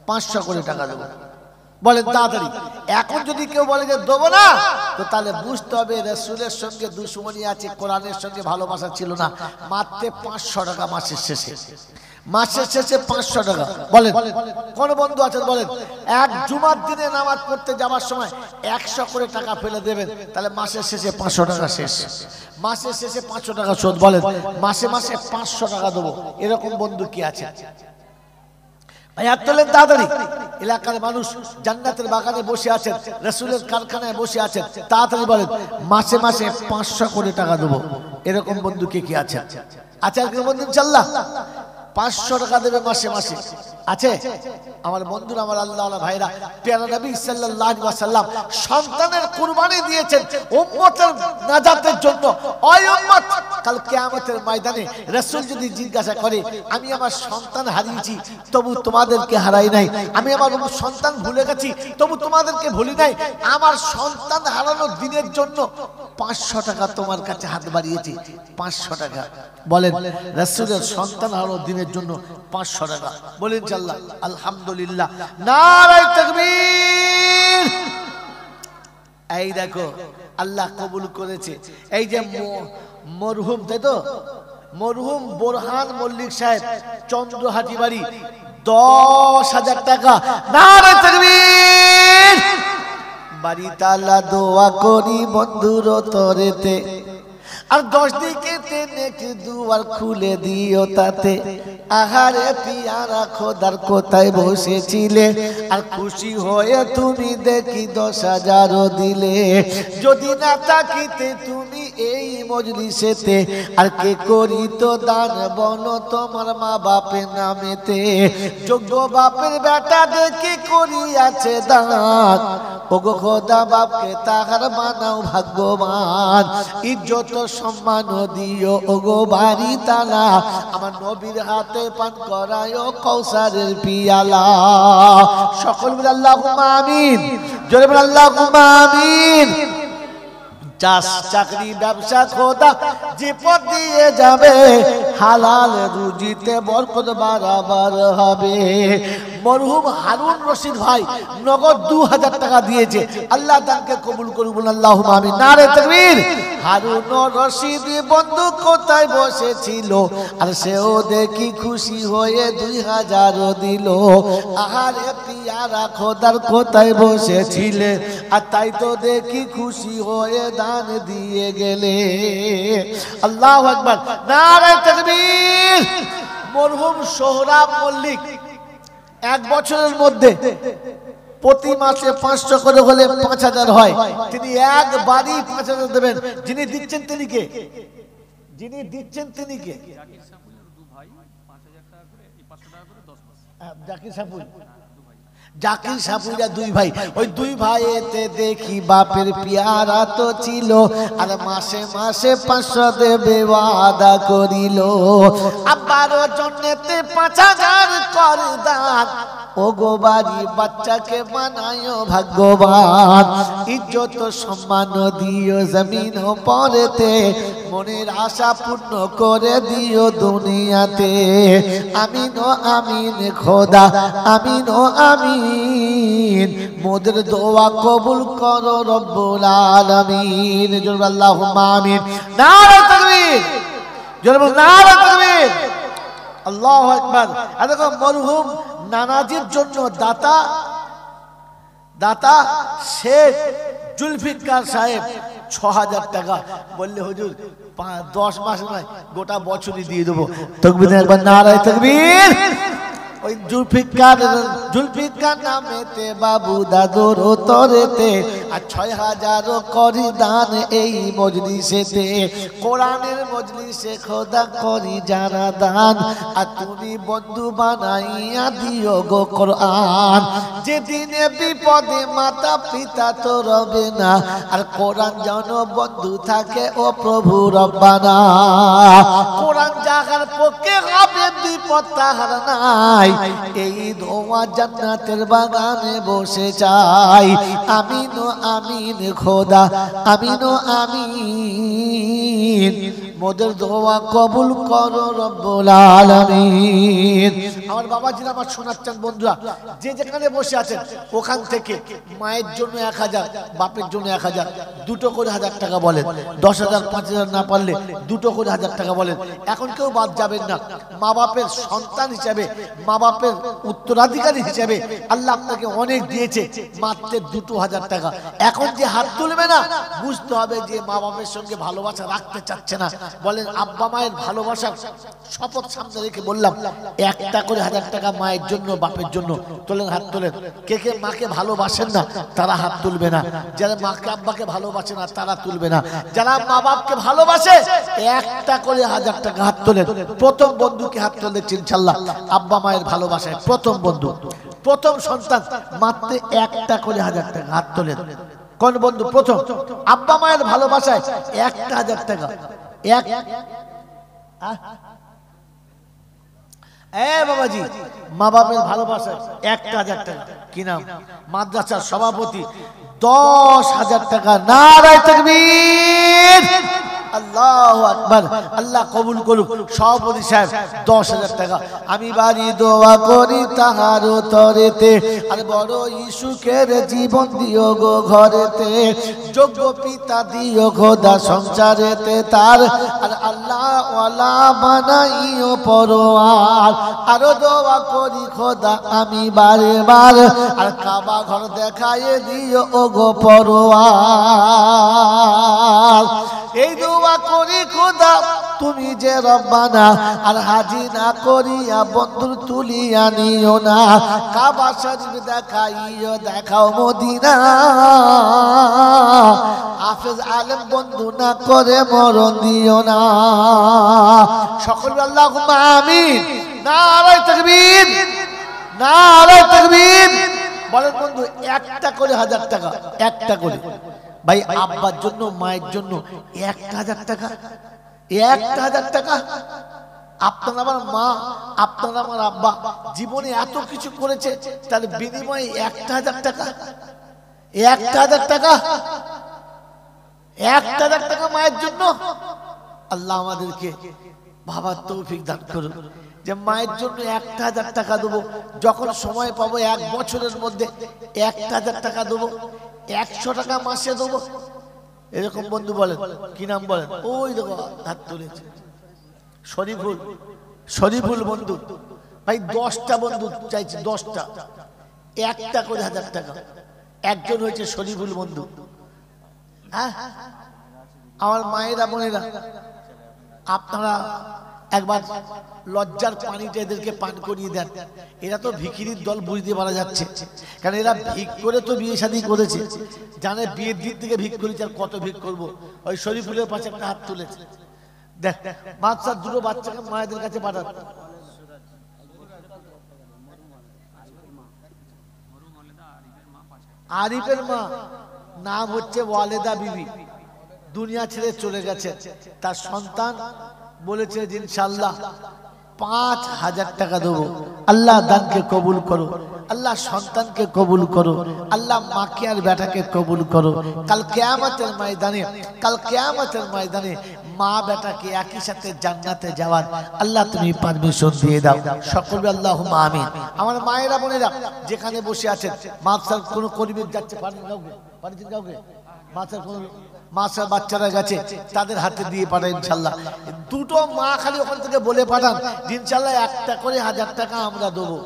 500 করে টাকা দেবো। বলেন তাড়াতাড়ি। এখন যদি কেউ বলে যে দেবো না, তো তাহলে বুঝতে হবে রাসূলের সঙ্গে দুশমনি আছে, কোরআনের সঙ্গে ভালোবাসা ছিল না। মাত্র 500 টাকা মাসের শেষে, মাসের শেষে 500 টাকা। বলেন কোন বন্ধু আছেন বলেন, এক জুমার দিনে নামাজ পড়তে যাওয়ার সময় 100 করে টাকা ফেলে দেবেন, তাহলে মাসের শেষে 500 টাকা শেষ, মাসের শেষে 500 টাকা শোধ। বলেন মাসে মাসে 500 টাকা দেবো, এরকম বন্ধু কি আছে? ভাই হাত তোলেন তাড়াতাড়ি। এলাকার মানুষ জান্নাতের বাগানে বসে আছেন, রাসূলের কারখানায় বসে আছেন, তাড়াতাড়ি বলেন মাসে মাসে 500 করে টাকা দেবো, এরকম বন্ধু কে কি আছে? আচ্ছা বন্ধু ইনশাআল্লাহ 500 টাকা দেবে মাসে মাসে, আছে? আমার বন্ধুরা, আমার আল্লাহওয়ালা ভাইরা, প্যারা নবী সাল্লাল্লাহু আলাইহি ওয়াসাল্লাম সন্তানের কুরবানি দিয়েছেন উম্মতের নাজাতের জন্য। ওই উম্মত কাল কিয়ামতের ময়দানে রাসূল যদি জিজ্ঞাসা করে, আমি আমার সন্তান হারিয়েছি তবু তোমাদেরকে হারাই নাই, আমি আমার সন্তান ভুলে গেছি তবু তোমাদেরকে ভুলি নাই, আমার সন্তান হারানোর দিনের জন্য 500 টাকা তোমার কাছে হাত বাড়িয়েছি, 500 টাকা। বলেন রাসূলের সন্তান হারানোর দিনের জন্য 500 টাকা। বলেন ইনশাআল্লাহ আলহামদুলিল্লাহ, নারায়ে তাকবীর। এই দেখো আল্লাহ কবুল করেছে। এই যে মরহুম, তাই তো, মরহুম বোরহান মল্লিক সাহেব, চন্দ্রহাটি বাড়ি, 10,000 টাকা। নারায়ে তাকবীর। বাড়ি তালা দোয়া করি বন্ধুর তরেতে, আর 10 দিকেতে নেকি দুয়ার খুলে দিও তাতে। আহারে পিয়ারা খোদার কোথায় বসেছিলে, আর খুশি হয়ে তুমি দেখি 10,000 দিলে। যদি না থাকিতে তুমি এই মজলিসেতে, আর কে করিত দান বলো তোমার মা বাপের নামেতে। যোগ্য বাপের বেটা দেখি করিয়াছে দান, ওগো খোদা বাপকে তাহার বানাও ভাগ্যবান। ইজ্জত সম্মান দিও ওগো বাড়ি তালা, আমার নবীর হাতে পান করায় কৌসারের পিয়ালা। সকল বলে আল্লাহুম্মা আমিন, জোরে বলে আল্লাহুম্মা আমিন। চাষ চাকরি ব্যবসা খোদা যে পথ দিয়ে যাবে, হালাল রুজিতে বরকত বাড়াবার হবে। মরহুম হারুন রশিদ ভাই নগদ 2000 টাকা দিয়েছে, আল্লাহ তাকে কবুল করুন, বলুন আল্লাহুম্মা আমিন। নারে তাকবীর। হারুন রশিদ বন্ধু কোথায় বসেছিল, আর সেও দেখি খুশি হয়ে 2000 দিল। আহারে পিয়ারা খোদার কোথায় বসেছিলে, আর তাই তো দেখি খুশি হয়ে দান দিয়ে গেলে। আল্লাহু আকবার, নারে তাকবীর। মরহুম সোহরাব মল্লিক 1 বছরের মধ্যে প্রতি মাসে 500 করে হলে 5000 হয়, তিনি একবারই 5000 দেবেন। যিনি দিচ্ছেন তিনি কে? যিনি দিচ্ছেন তিনি কে? জাকির সাপুল, জাকির সাপুরা 2 ভাই। ওই 2 ভাইয়েতে দেখি বাপের পিয়ারা তো ছিল, আর মাসে মাসে 500 দেবে ওয়াদা করিল। আব্বার জন্যতে 5000 কর দান, ওগো বাড়ি বাচ্চাকে বানায় ভাগ্যবান। ইজ্জত সম্মান দিও জমিন পরেতে, মনের আশা পূর্ণ করে দিও দুনিয়াতে। আমিন ও আমিন খোদা, আমিন ও আমিন। মোদের দোয়া কবুল করো রব্বুল আলামিন। জোরে আল্লাহুম্মা আমিন। নারে তাকবীর, জোরে নারে তাকবীর। আল্লাহু আকবার। আর দেখো মরহুম নানাজির জন্য দাতা শেখ জুলফিকার সাহেব ৬০০০ টাকা বললে হুজুর 10 মাস নয় গোটা বছরই দিয়ে দেবো। তাকবীর একবার নারায়ে তাকবীর। ওই জুলফিকার নামেতে বাবু দাদুর তরেতে আর ৬০০০ করি দান এই মজলিসেতে। কোরআনের মজলিসে খোদা করি যারা দান আর তুমি বন্ধু বানাইয়া দিও গো কোরআন। যেদিনে বিপদে মাতা পিতা তো রবে না আর কোরআন যেন বন্ধু থাকে ও প্রভু রব্বানা। কোরআন জাগার পক্ষে হবে বিপদ তাহার নাই, এই দোয়া জান্নাতের বাগানে বসে চাই। আমিন ও আমিন খোদা আমিন ও আমিন, মোদের দোয়া কবুল করো রব্বুল আলামিন। আমার বাবাজিরা আমার শোনাচ্ছেন বন্ধুরা, যে যেখানে বসে আছেন ওখান থেকে মায়ের জন্য 1000, বাপের জন্য 1000, দুটো করে 1000 টাকা বলেন। 10,000 5,000 না পারলে দুটো করে 1000 টাকা বলেন। এখন কেউ বাদ যাবেন না। মা বাপের সন্তান হিসাবে, মা বাপের উত্তরাধিকারী হিসাবে আল্লাহ আপনাকে অনেক দিয়েছে, মাত্র 2000 টাকা। এখন যে হাত তুলবে না বুঝতে হবে যে মা বাপের সঙ্গে ভালোবাসা রাখতে চাচ্ছে না। বলেন আব্বা মায়ের ভালোবাসার শপথ সামনে রেখে বললাম, একটা করে 1000 টাকা মায়ের জন্য বাপের জন্য তোলেন, হাত তোলেন। কে কে মাকে ভালোবাসেন না তারা হাত তুলবে না, যারা মাকে আব্বাকে ভালোবাসে না তারা তুলবে না। যারা মা বাপকে ভালোবাসে একটা করে 1000 টাকা হাত তোলেন। প্রথম বন্ধুকে হাত তোলেন ইনশাআল্লাহ, আব্বা মায়ের ভালোবাসায় প্রথম বন্ধু, প্রথম সন্তান, মাত্র একটা করে 1000 টাকা হাত তোলেন। কোন বন্ধু প্রথম আব্বা মায়ের ভালোবাসায় 1000 টাকা। বাবাজি মা বাপের ভালোবাসায় 1000 টাকা। কি নাম? মাদ্রাসার সভাপতি 10,000 টাকা। নারায়ে তাকবীর, আল্লাহু আকবার। আল্লাহ কবুল করুক। সভাপতি সাহেব 10,000 টাকা। আমি বাড়ি দোয়া করি তাহার তরেতে, আর বড় ইসুকের জীবন দিও গো ঘরেতে। যোগ্য পিতা দিও খোদা সংসারেতে তার, আর আল্লাহ ওয়ালা বানাইও পরোয়ার। আরো দোয়া করি খোদা আমি বারে বার, আর কাবা ঘর দেখায় দিও ও গো পরোয়ার। এই দোয়া করি খোদা তুমি যে রব্বানা, আর হাজি না করিয়া বন্ধুর তুলিয়া নিও না। কাবা শরীফ দেখাইও দেখাও মদিনা, হাফেজ আলেম বন্ধু না করে মরণ দিও না। সকল আল্লাহুম্মা আমিন। নারায়ে তাকবীর, নারায়ে তাকবীর। বলেন বন্ধু একটা করে 1000 টাকা, একটা করে। ভাই আব্বার জন্য মায়ের জন্য 1000 টাকা, 1000 টাকা। আপনার আমার মা, আপনার আমার আব্বা জীবনে এত কিছু করেছে, তার বিনিময়ে 1000 টাকা, 1000 টাকা, 1000 টাকা মায়ের জন্য। আল্লাহ আমাদেরকে ভাবার তৌফিক দান করুন যে মায়ের জন্য 1000 টাকা দেবো। যখন সময় পাবো 1 বছরের মধ্যে 1000 টাকা দেবো, 100 টাকা মাসে দেবো। এরকম বন্ধু বলেন, কি নাম বলেন? ওই দেখো হাত তুলেছে শরীফুল, শরীফুল বন্ধু। ভাই 10টা বন্ধু চাইছে, 10টা, একটা করে 1000 টাকা। একজন হয়েছে শরীফুল বন্ধু। হ্যাঁ আমার মায়েরা বোনেরা, আপনারা একবার লজ্জার পানিটা এদেরকে পান করিয়ে দেন। এরা তো ভিখিরির দল বুঝতে পারা যাচ্ছে, কারণ এরা ভিক করে তো বিয়ে শাদী করেছে, জানে বিয়ের দিক থেকে ভিক করেছে, আর কত ভিক করবো। ওই শরীফুলের পাশে একটা হাত তুলেছে, দেখ বাচ্চা দুটো বাচ্চাকে মায়েদের কাছে পাঠান। আরিফের মা নাম হচ্ছে ওয়ালেদা বিবি, দুনিয়া ছেড়ে চলে গেছে। তার সন্তান বলেছে ইনশাআল্লাহ 5000 টাকা দেবো। আল্লাহ দানকে কবুল করো, আল্লাহ সন্তানকে কবুল করো, আল্লাহ মাকে আর বেটাকে কবুল করো। কাল কিয়ামতের ময়দানে, কাল কিয়ামতের ময়দানে মা বেটাকে একই সাথে জান্নাতে যাওয়ার আল্লাহ তুমি পারমিশন দিয়ে দাও। সকলে আল্লাহুম্মা আমিন। আমার মায়েরা বোনেরা যেখানে বসে আছেন, মাদ্রাসার কোনো কর্মী যাচ্ছে, পারেন কাউকে, পারেন কাউকে, মাসের বাচ্চারা গেছে তাদের হাতে দিয়ে পাঠান ইনশাল্লাহ। দুটো মা খালি ওখান থেকে বলে পাঠান ইনশাল্লাহ একটা করে 1000 টাকা আমরা দেবো,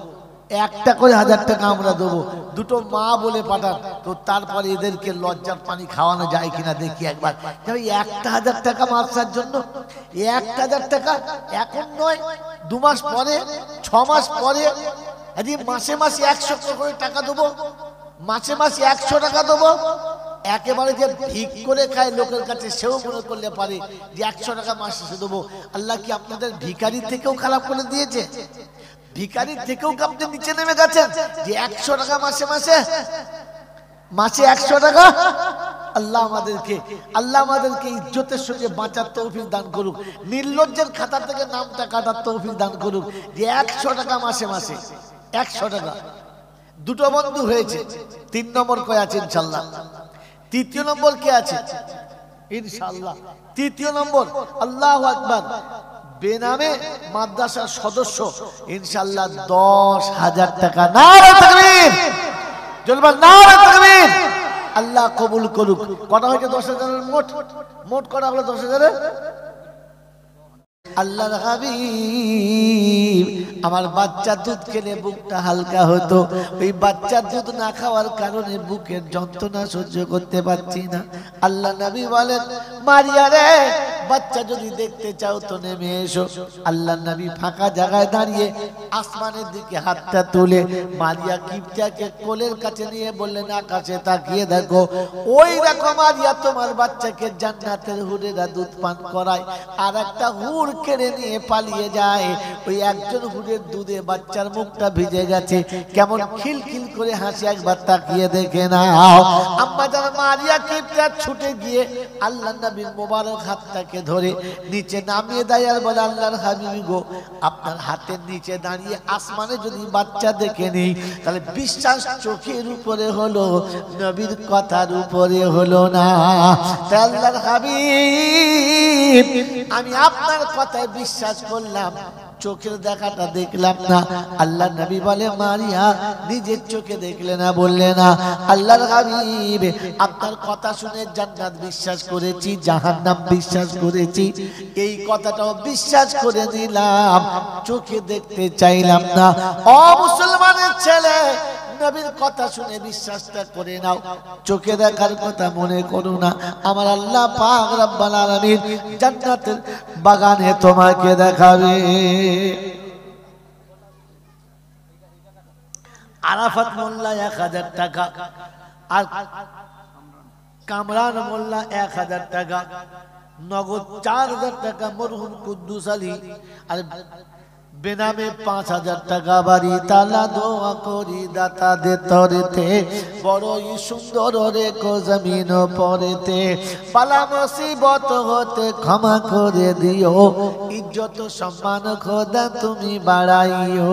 একটা করে 1000 টাকা আমরা দেবো। দুটো মা বলে পাঠান, তো তারপরে এদেরকে লজ্জার পানি খাওয়ানো যায় কিনা দেখি একবার। 1000 টাকা মাদ্রাসার জন্য 1000 টাকা এখন নয়, 2 মাস পরে 6 মাস পরে, মাসে মাসে 100 করে টাকা দেবো, মাসে মাসে 100 টাকা দেবো। একেবারে যে ভিক করে খায় লোকের কাছে সেও মনে করলে পারে যে 100 টাকা মাসে দেবো। আল্লাহ কি আপনাদের ভিখারি থেকেও খারাপ করে দিয়েছে? ভিখারির থেকেও আপনি নিচে নেমে গেছেন যে 100 টাকা মাসে মাসে মাসে 100 টাকা। আল্লাহ আমাদেরকে ইজ্জতের সঙ্গে বাঁচার তৌফিক দান করুক, নির্লজ্জের খাতা থেকে নামটা কাটার তৌফিক দান করুক। যে 100 টাকা মাসে মাসে 100 টাকা। দুটো বন্ধু হয়েছে, 3 নম্বর কে আছে ইনশাআল্লাহ? তৃতীয় নম্বর কে আছে ইনশাআল্লাহ? তৃতীয় নম্বর আল্লাহু আকবার, বেনামে মাদ্রাসার সদস্য ইনশাআল্লাহ 10,000 টাকা। নারে তাকবীর, জলবা নারে তাকবীর। আল্লাহ কবুল করুক। কটা হয়েছে? 10,000 মোট কটা হলো 10,000? আল্লাহর হাবিব আমার বাচ্চা দুধ খেলে বুকটা হালকা হতো, ওই বাচ্চার দুধ না খাওয়ার কারণে বুকের যন্ত্রণা সহ্য করতে পারছি না। আল্লাহ নবী বলেন, মারিয়া রে, বাচ্চা যদি দেখতে চাও তো নেমে এসো। আল্লাহ নবী ফাঁকা জায়গায় দাঁড়িয়ে আসমানের দিকে হাতটা তুলে মারিয়া কিবতিয়াকে কোলের কাছে নিয়ে বললেন, আকাশে তাকিয়ে দেখো, ওই দেখো মারিয়া তোমার বাচ্চাকে জান্নাতের হুরেরা দুধ পান করায়, আর একটা হুর কেড়ে নিয়ে পালিয়ে যায়। ওই একজন হুরের দুধে বাচ্চার মুখটা ভিজে গেছে, কেমন খিলখিল করে হাসি, একবার তাকিয়ে দেখে নাও। আম্মা জান মারিয়া কিবতিয়া ছুটে গিয়ে আল্লাহ নবীর মোবারক হাতটাকে ধরে নিচে নামিয়ে দেয় আর বলে, আল্লাহর হাবিব গো, আপনার হাতের নিচে দাঁড়িয়ে আসমানে যদি বাচ্চা দেখে নেই তাহলে বিশ্বাস চোখের উপরে হলো, নবীর কথার উপরে হলো না। তাই আল্লাহর হাবিব আমি আপনার কথায় বিশ্বাস করলাম, চোখের দেখাটা দেখলাম না। আল্লাহ নবী বলে, মারিয়া নিজের চোখে দেখলে না, বললে না। আল্লাহর হাবিব আপনার কথা শুনে জান্নাত বিশ্বাস করেছি, জাহান্নাম বিশ্বাস করেছি, এই কথাটাও বিশ্বাস করে নিলাম, চোখে দেখতে চাইলাম না। ও মুসলমানের ছেলে, নবীর কথা শুনে বিশ্বাসটা করে নাও, চোখে দেখার কথা মনে করো না। আমার আল্লাহ পাক রব্বুল আলামিন জান্নাতের বাগানে তোমাকে দেখাবে। আরাফাত মোল্লা 1000 টাকা, আর কামরান মোল্লা 1000 টাকা, নগদ 4000 টাকা মরহুম কুদ্দুস আলী, আর বেনামে 5000 টাকা বাড়ি তালা দোয়া করি দাতা দে তরেতে, বড়ই সুন্দর রে কো জমিন পরেতে, পালা মুসিবত হতে ক্ষমা করে দিও, ইজ্জত সম্মান খোদা তুমি বাড়াইও।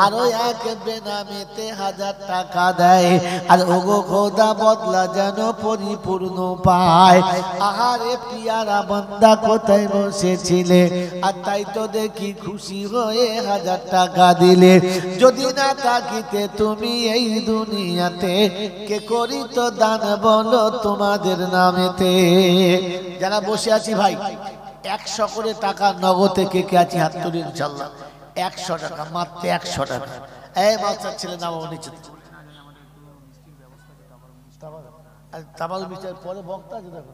আরো এক বেনামেতে 1000 টাকা দেয়, আর ওগো খোদা বদলা যেন পরিপূর্ণ পায়। আহারে পিয়ারা বান্দা কোথায় বসেছিলে, আর তাই তো দেখি খুশি হয়ে 1000 টাকা দিলে। যদি না থাকিতে তুমি এই দুনিয়াতে, কে করিত দান বলো তোমাদের নামেতে। যারা বসে আছি ভাই, 100 করে টাকা নগদে কে কে আছি হাত তুলি ইনশাআল্লাহ। 100 টাকা, মাত্র 100 টাকা। এই বাচ্চা ছেলে নাম নিচে, তাবাল বিচার পরে বক্তা আছে, দেখো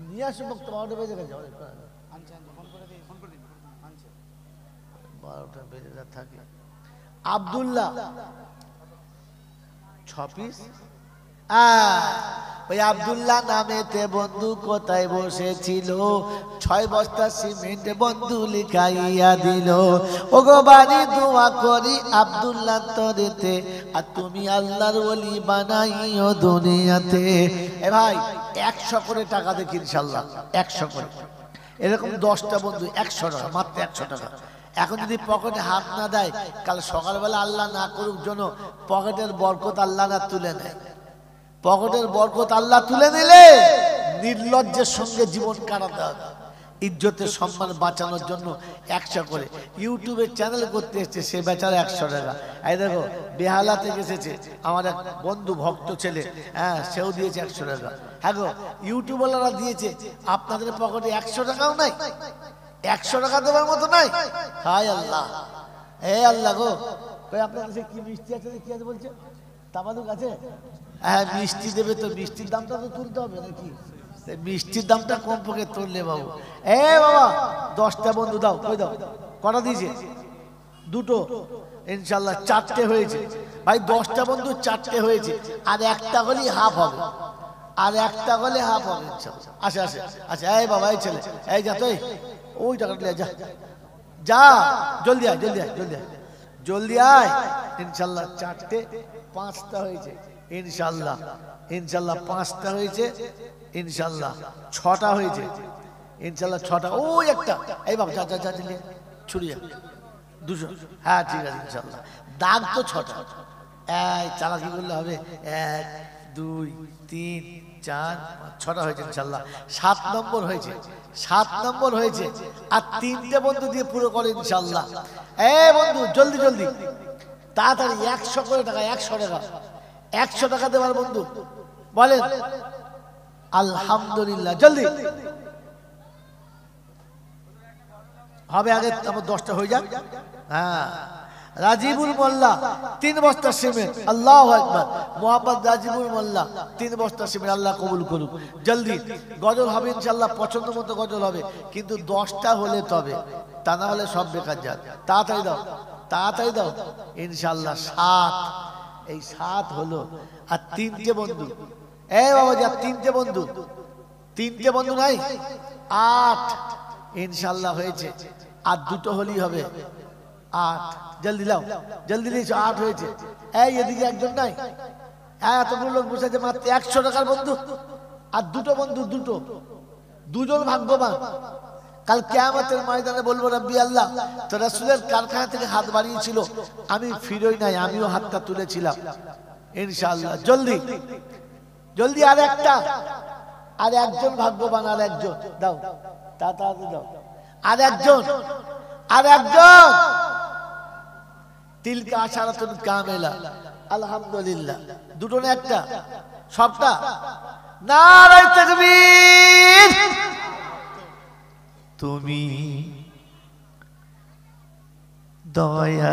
নিয়ে আসো বক্তা, 12টা বেজে গেছে, 12টা বেজে থাকে। আব্দুল্লাহ 6 পিস, ওই আব্দুল্লাহ নামেতে বন্ধু কোথায় বসেছিল, 6 বস্তা সিমেন্ট বন্ধু লিখাইয়া দিল। ওগো বাড়ি দোয়া করি আব্দুল্লাহ তরেতে, আর তুমি আল্লাহর ওলি বানাইও দুনিয়াতে। এ ভাই 100 করে টাকা দেখি ইনশাআল্লাহ, 100 করে। এরকম 10টা বন্ধু 100 টাকা, মাত্র 100 টাকা। এখন যদি পকেটে হাত না দেয়, কাল সকালবেলা আল্লাহ না করুক যেন পকেটের বরকত আল্লাহ না তুলে নেয়। পকেটের বরকত আল্লাহ তুলে নিলে নির্লজ্জের সঙ্গে জীবন কাটাতে হবে। ইজ্জতের সম্মান বাঁচানোর জন্য 100 করে ইউটিউবে চ্যানেল করতে এসেছে, সে বেচারা 100 টাকা। এই দেখো বেহালা থেকে এসেছে আমার এক বন্ধু ভক্ত ছেলে, হ্যাঁ সেও দিয়েছে 100 টাকা। হ্যাঁ গো ইউটিউবাররা দিয়েছে, আপনাদের পকেটে 100 টাকাও নাই, 100 টাকা দেওয়ার মতো নাই। হায় আল্লাহ, হে আল্লাহ গো, কই আপনার কাছে কি মিষ্টি আছে, কি আছে বলছে, তামালুক আছে? হ্যাঁ মিষ্টি দেবে তো, মিষ্টির দামটা তো তুলতে হবে নাকি, মিষ্টির দামটা কম পক্ষে তুললে বাবু। এ বাবা 10টা বন্ধু দাও, কই দাও, কটা দিয়েছে? 2টো, ইনশাল্লাহ 4টে হয়েছে ভাই। 10টা বন্ধু 4টে হয়েছে, আর একটা হলেই হাফ হবে, আর একটা হলে হাফ হবে ইনশাল্লাহ। আসে আসে আচ্ছা, এই বাবা এই ছেলে, এই যা তুই ওই টাকাটা যা যা, জলদি আয় জলদি আয় জলদি আয় জলদি আয়। ইনশাল্লাহ 4টে, 5টা হয়েছে ইনশাল্লাহ, ইনশাল্লাহ 5টা হয়েছে ইনশাল্লাহ, 6টা হয়েছে ইনশাল্লাহ, 6টা। ওই একটা, এই বাবা যা যা যা দিলে ছুড়ি যা 200। হ্যাঁ ঠিক আছে ইনশাল্লাহ, দাগ তো 6টা। এই চালাকি করলে হবে, 1 2 3 4 5 6টা হয়েছে ইনশাল্লাহ। 7 নম্বর হয়েছে, 7 নম্বর হয়েছে, আর 3টে বন্ধু দিয়ে পুরো করে ইনশাল্লাহ। এই বন্ধু জলদি জলদি তাড়াতাড়ি 100 করে টাকা, 100 টাকা, 100 টাকা দেওয়ার বন্ধু বলেন আলহামদুলিল্লাহ। জলদি হবে, আগে আমার 10টা হয়ে যাক। হ্যাঁ রাজিবুল মোল্লা 3 বস্তা সিমেন্ট, আল্লাহু আকবার। মোহাম্মদ রাজিবুল মোল্লা 3 বস্তা সিমেন্ট, আল্লাহ কবুল করুক। জলদি গজল হবে ইনশাল্লাহ, পছন্দ মতো গজল হবে, কিন্তু 10টা হলে তবে, তা না হলে সব বেকার যাক। তাড়াতাড়ি দাও তাড়াতাড়ি দাও ইনশাল্লাহ। 7, এই 7 হলো, আর 3টে বন্ধু। এই বাবা যা 3টে বন্ধু, 3টে বন্ধু নাই, 8 ইনশাল্লাহ হয়েছে, আর 2টো হলেই হবে 8। জলদি লাও জলদি দিয়েছো, 8 হয়েছে। এই এদিকে একজন নাই, এতগুলো লোক বসে আছে, মাত্র 100 টাকার বন্ধু, আর 2টো বন্ধু, 2জন ভাগ্যবান। কাল কিয়ামতের ময়দানে বলবো রব্বি আল্লাহ, তো রাসূলের কারখানা থেকে হাত বাড়িয়েছিল, আমি ফিরোই নাই, আমিও হাতটা তুলেছিলাম ইনশাআল্লাহ। জলদি জলদি, আর একটা, আর একজন ভাগ্যবান, আর একজন দাও, তাড়াতাড়ি দাও, আর একজন, আর একজন। তিলকা আশারাতুন কামেলা, আলহামদুলিল্লাহ। 2টো না একটা, সবটা। নারে তাকবীর। তুমি দয়া